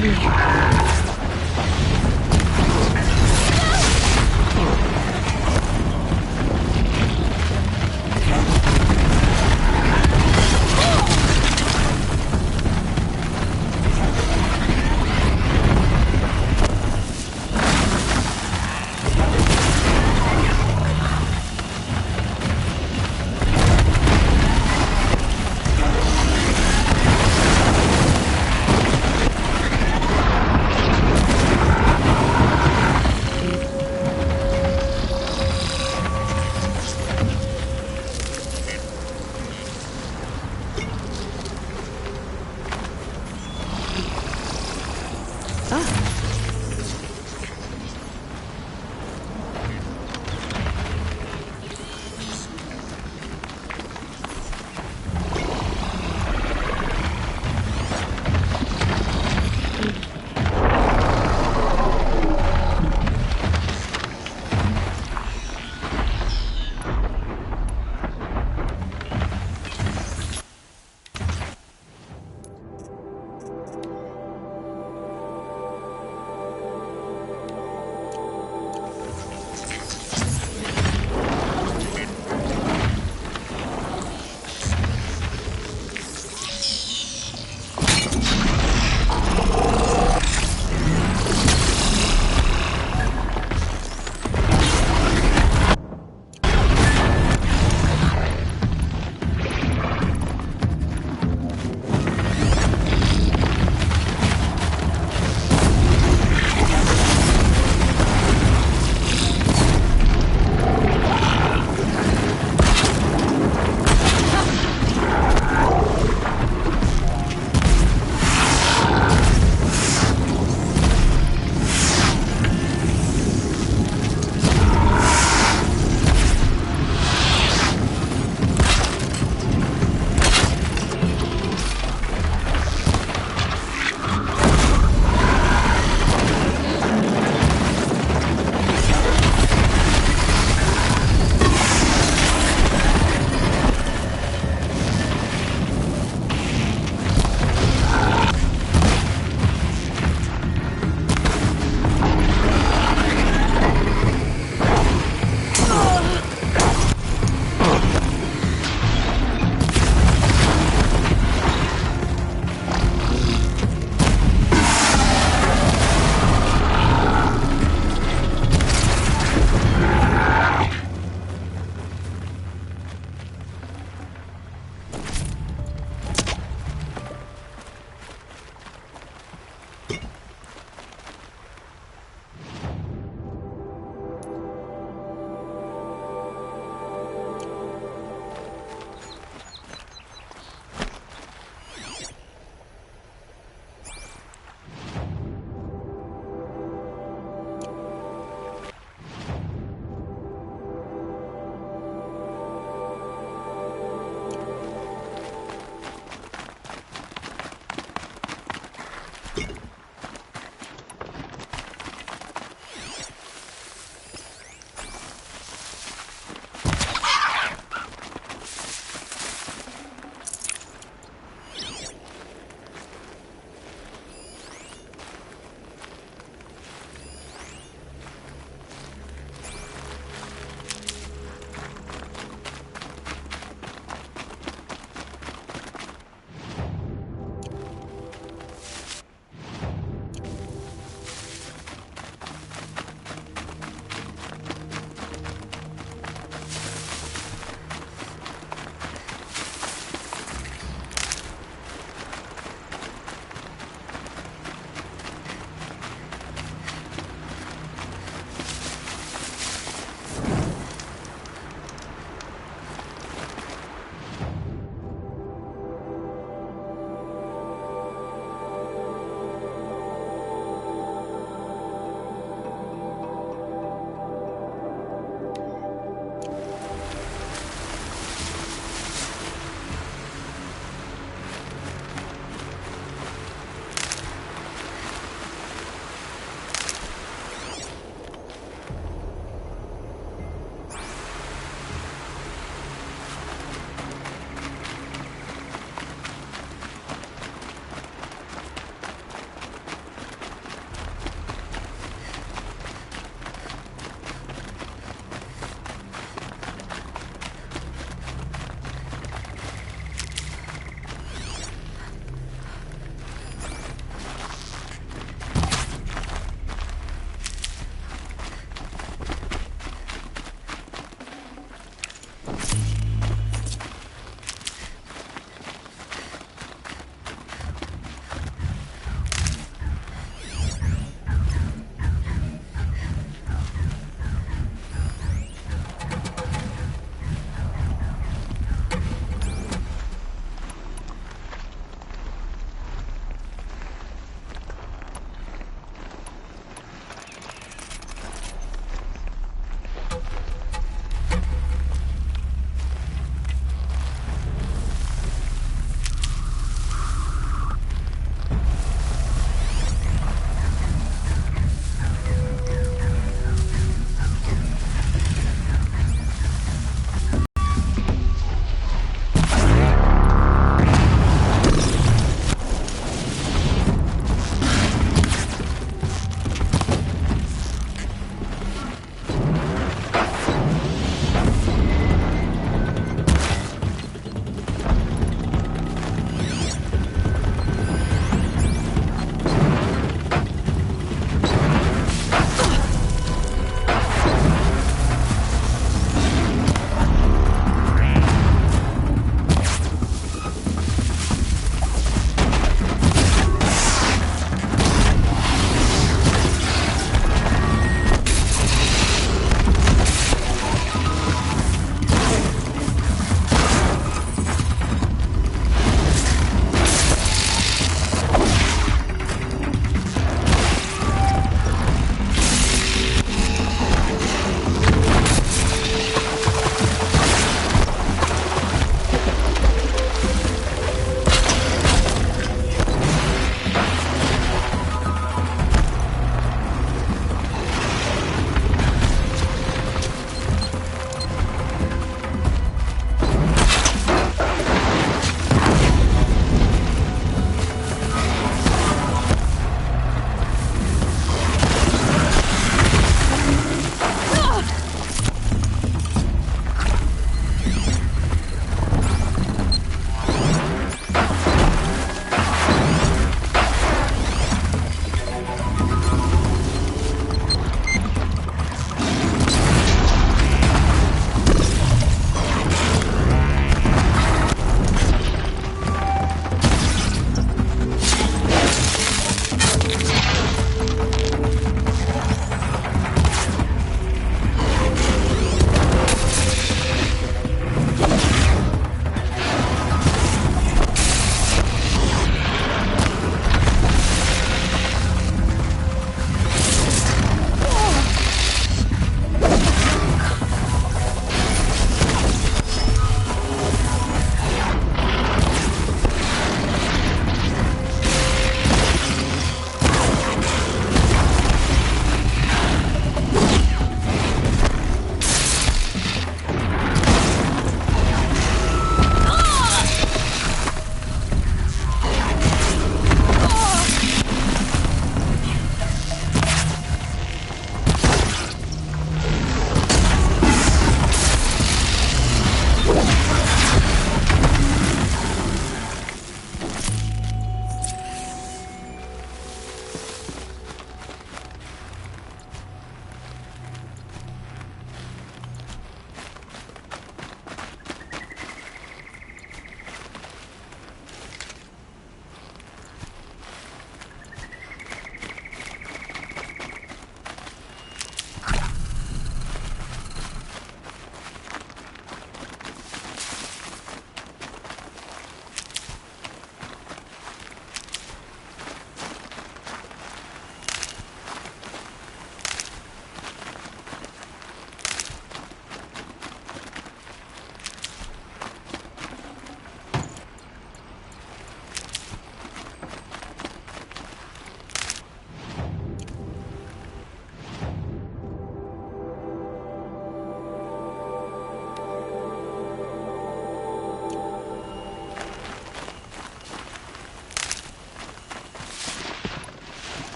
to me.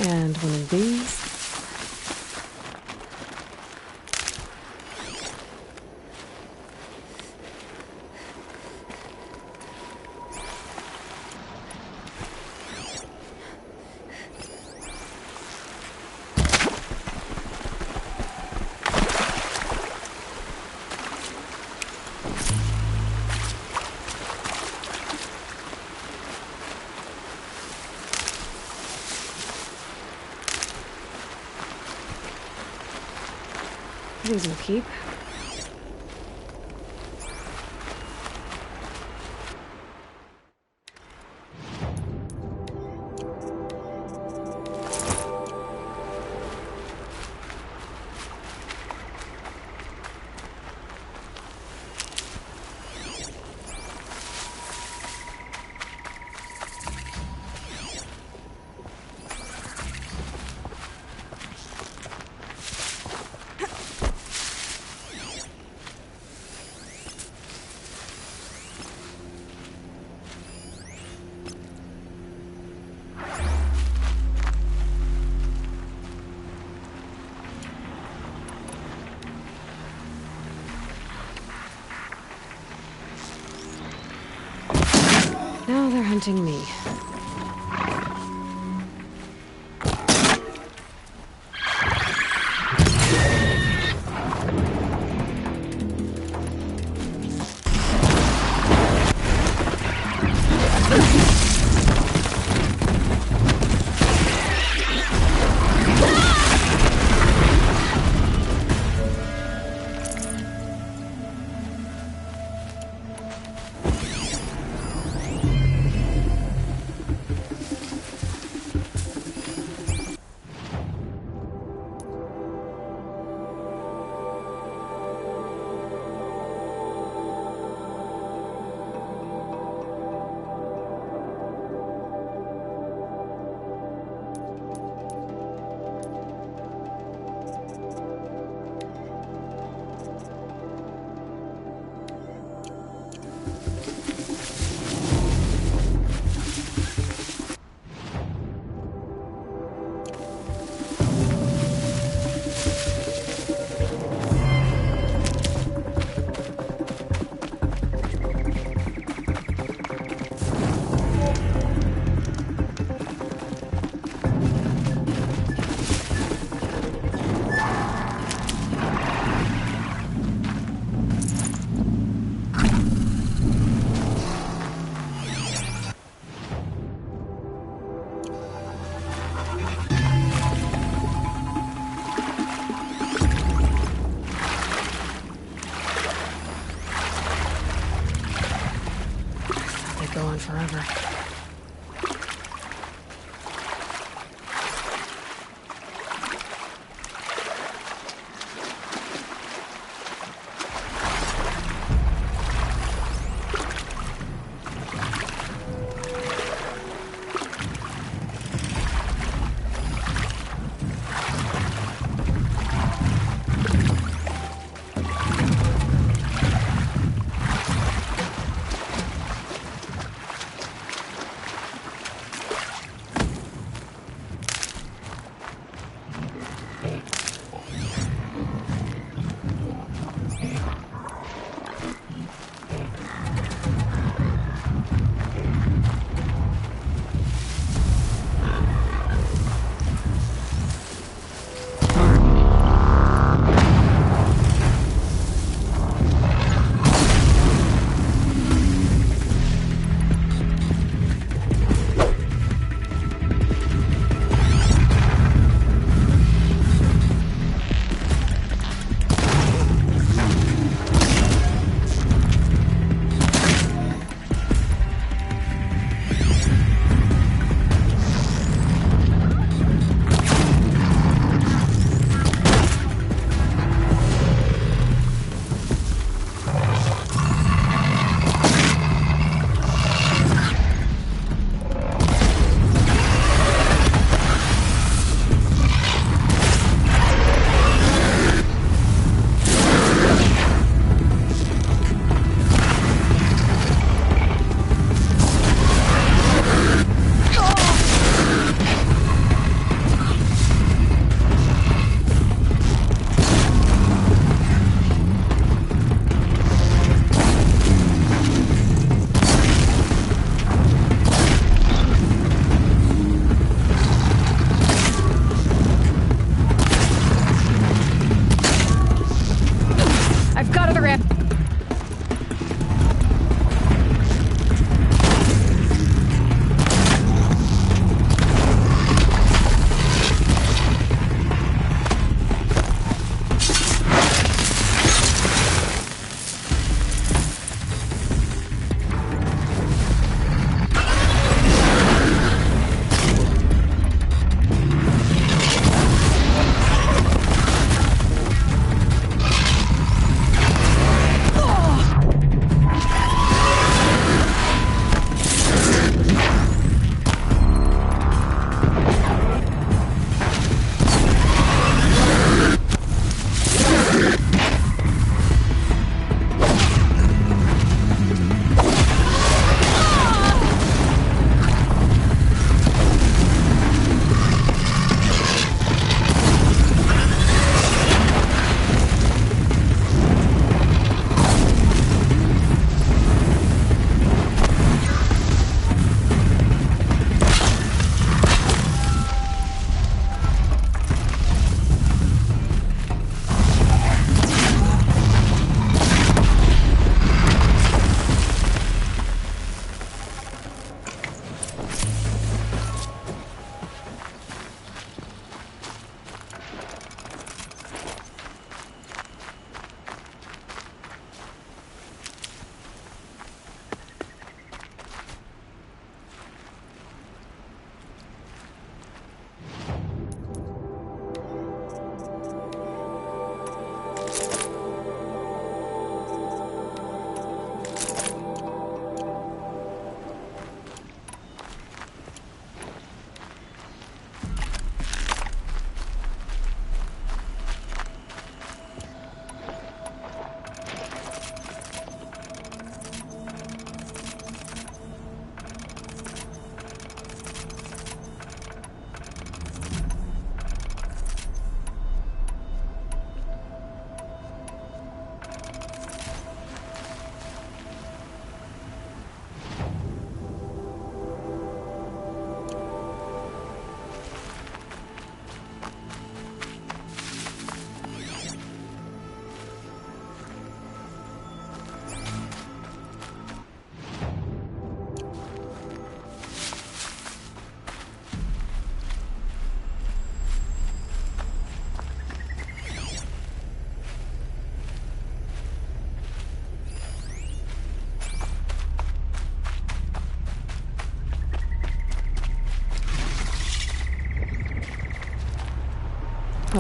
And one of these. These will keep. Now they're hunting me. Go on forever.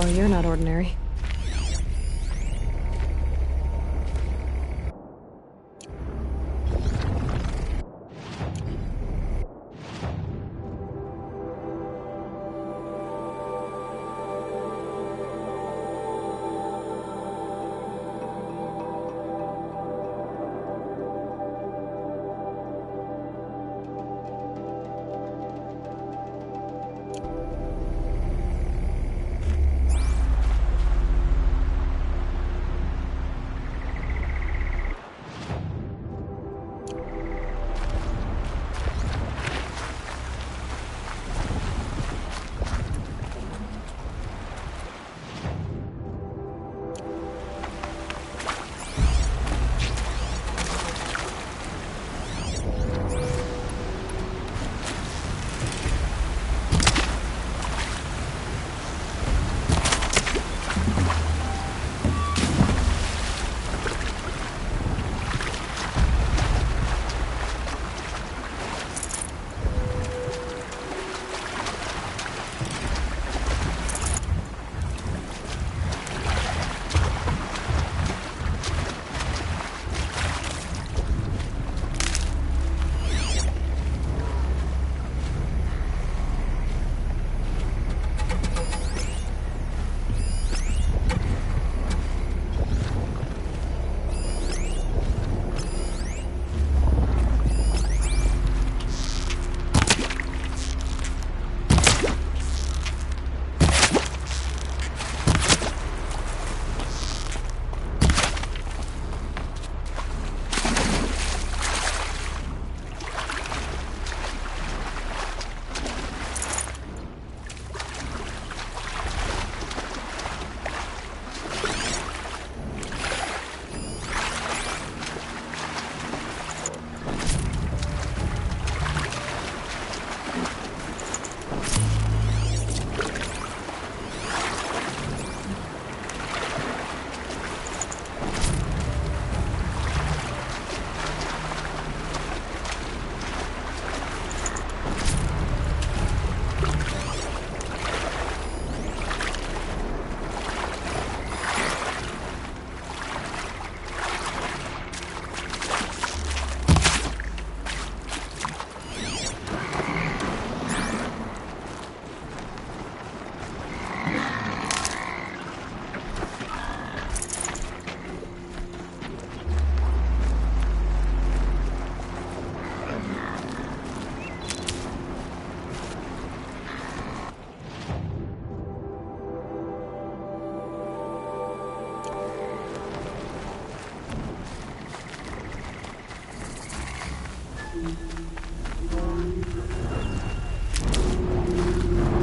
Oh, you're not ordinary.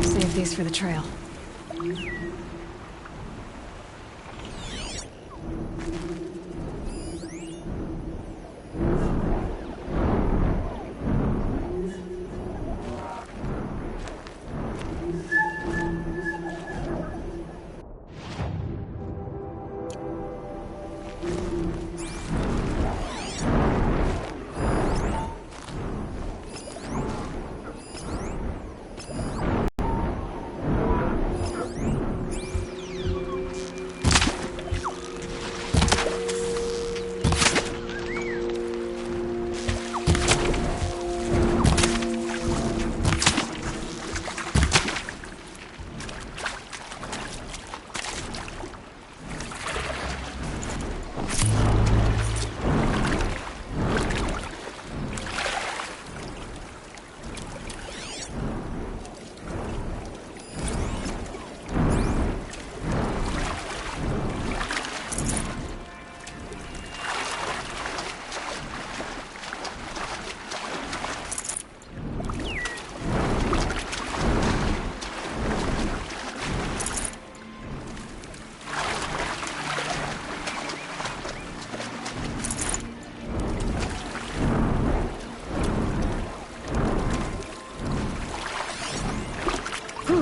Save these for the trail.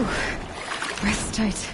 Whew. Breath's tight.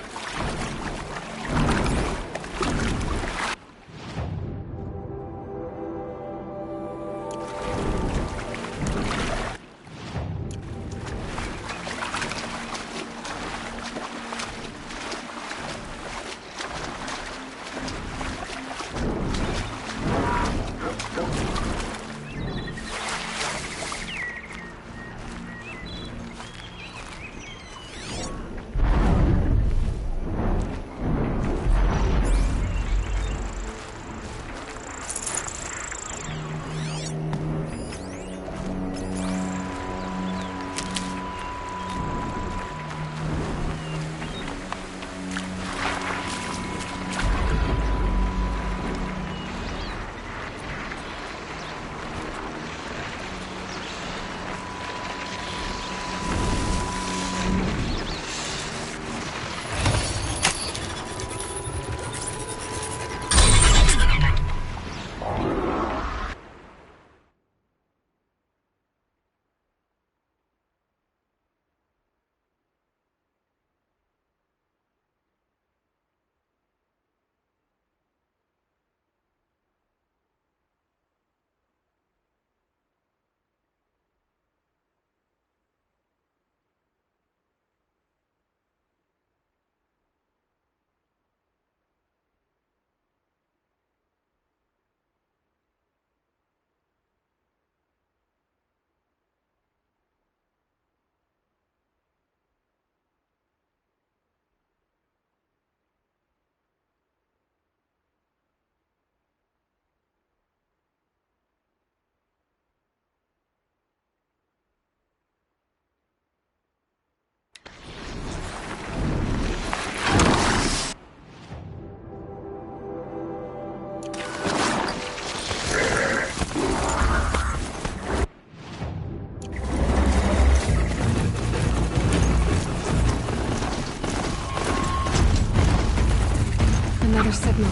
Another signal.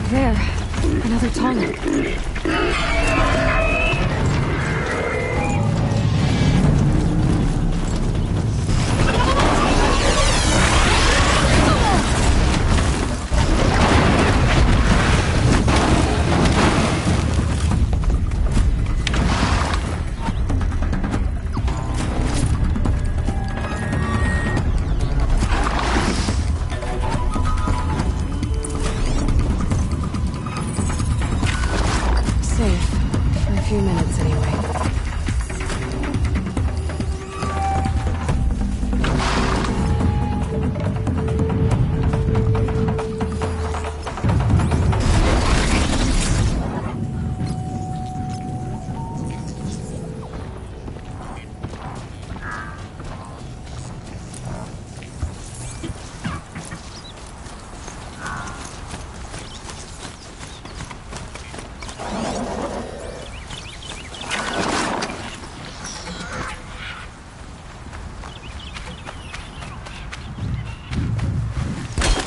There. Another tunnel.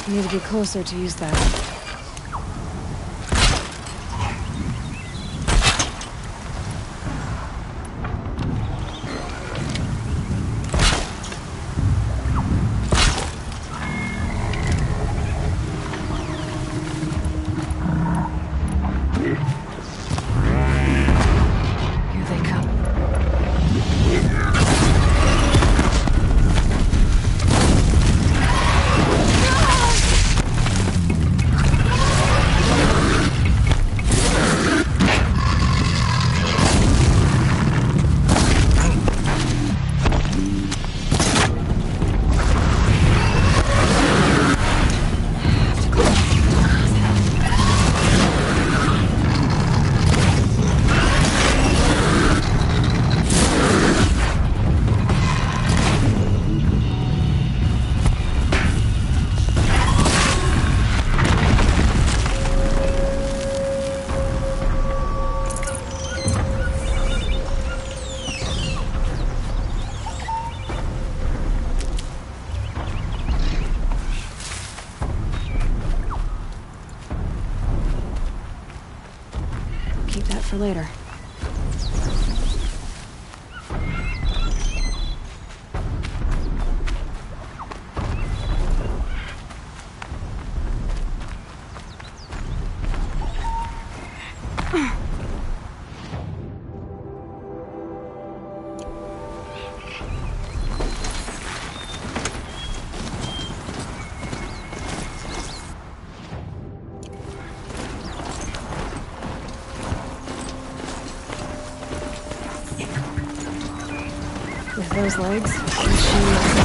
I need to get closer to use that. that for later. With those legs,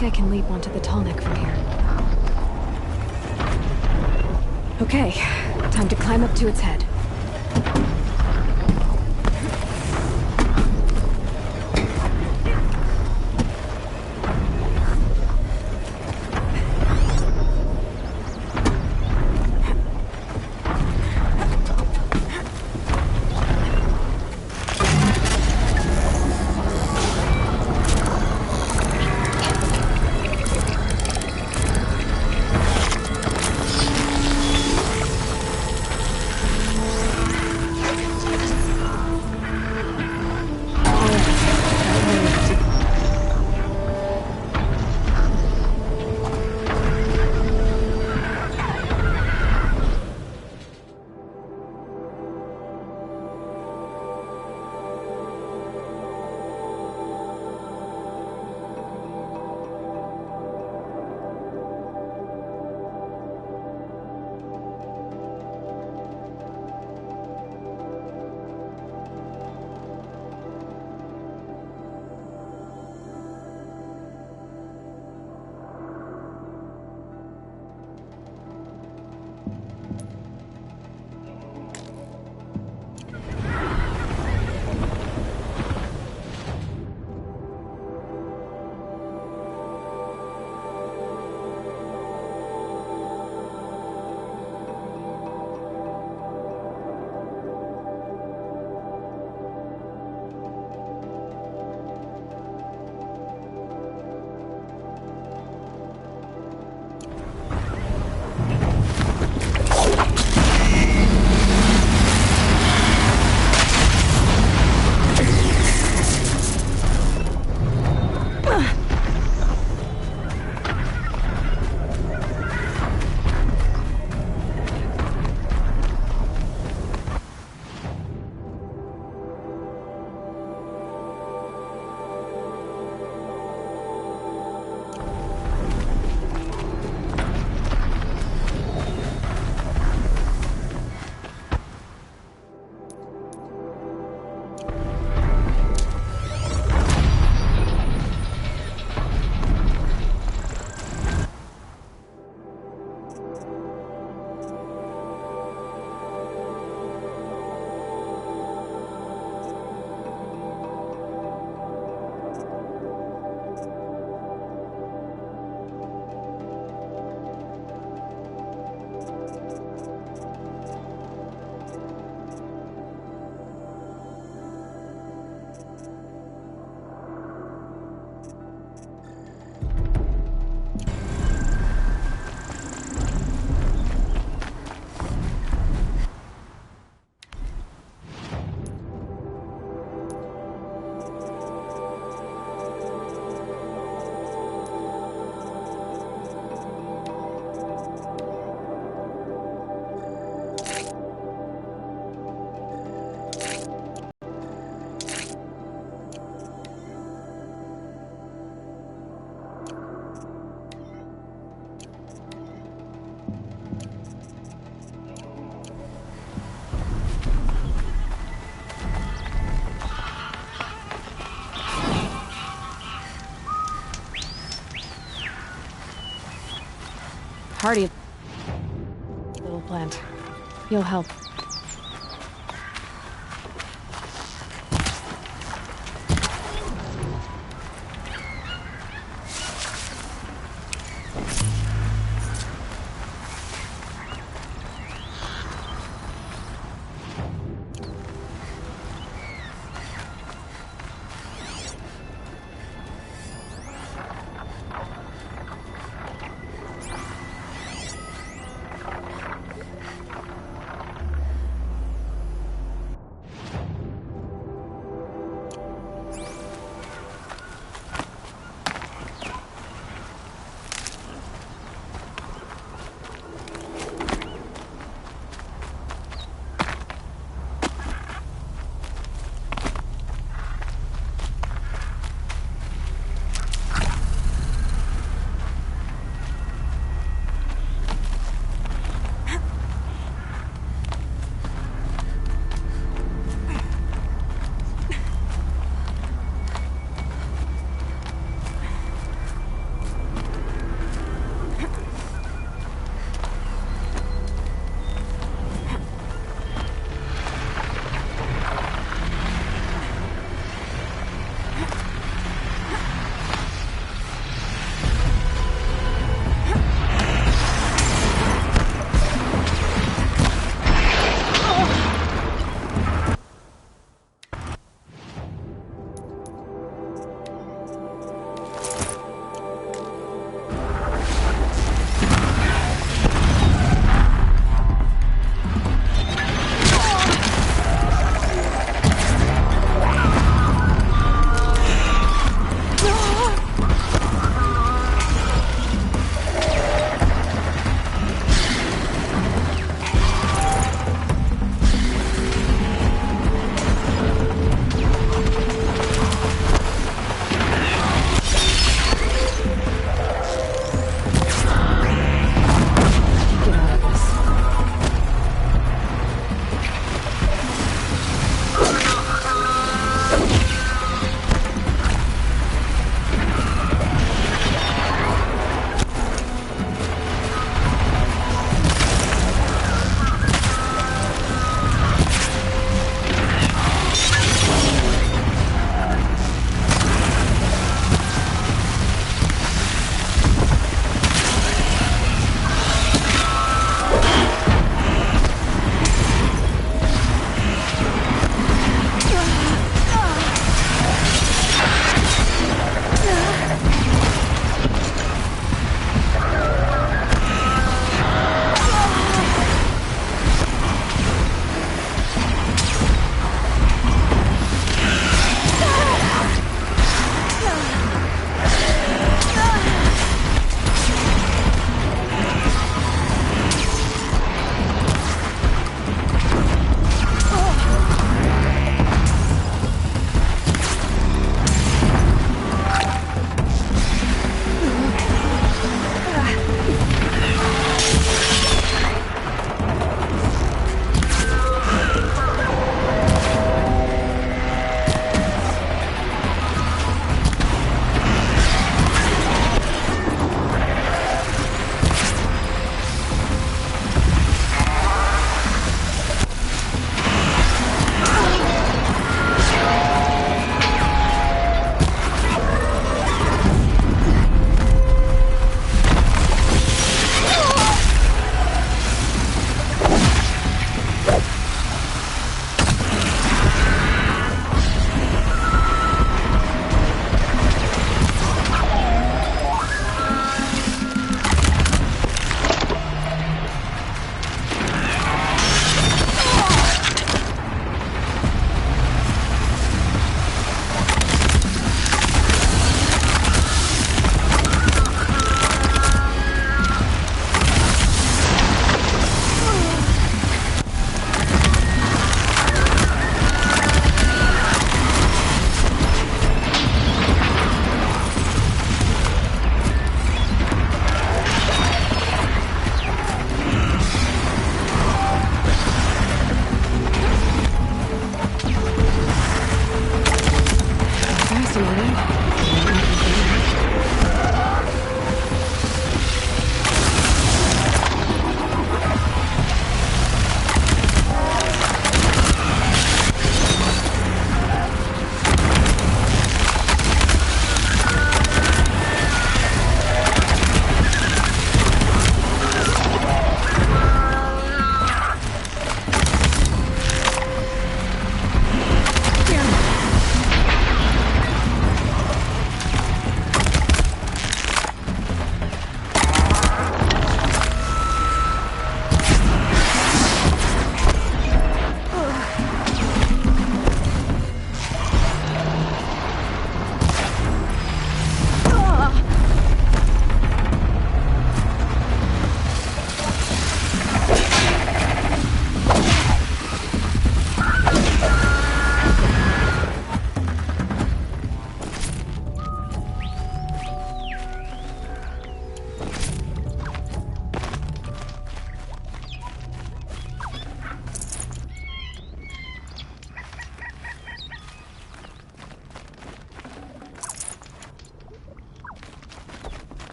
think I can leap onto the tall neck from here. Okay, time to climb up to its head. Hardy, little plant. You'll help.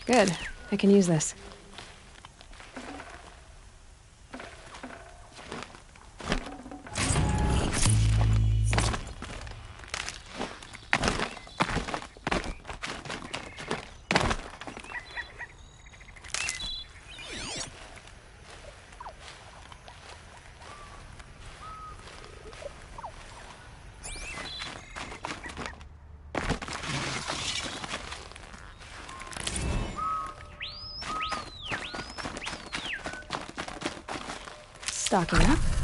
Good. I can use this. Stocking up.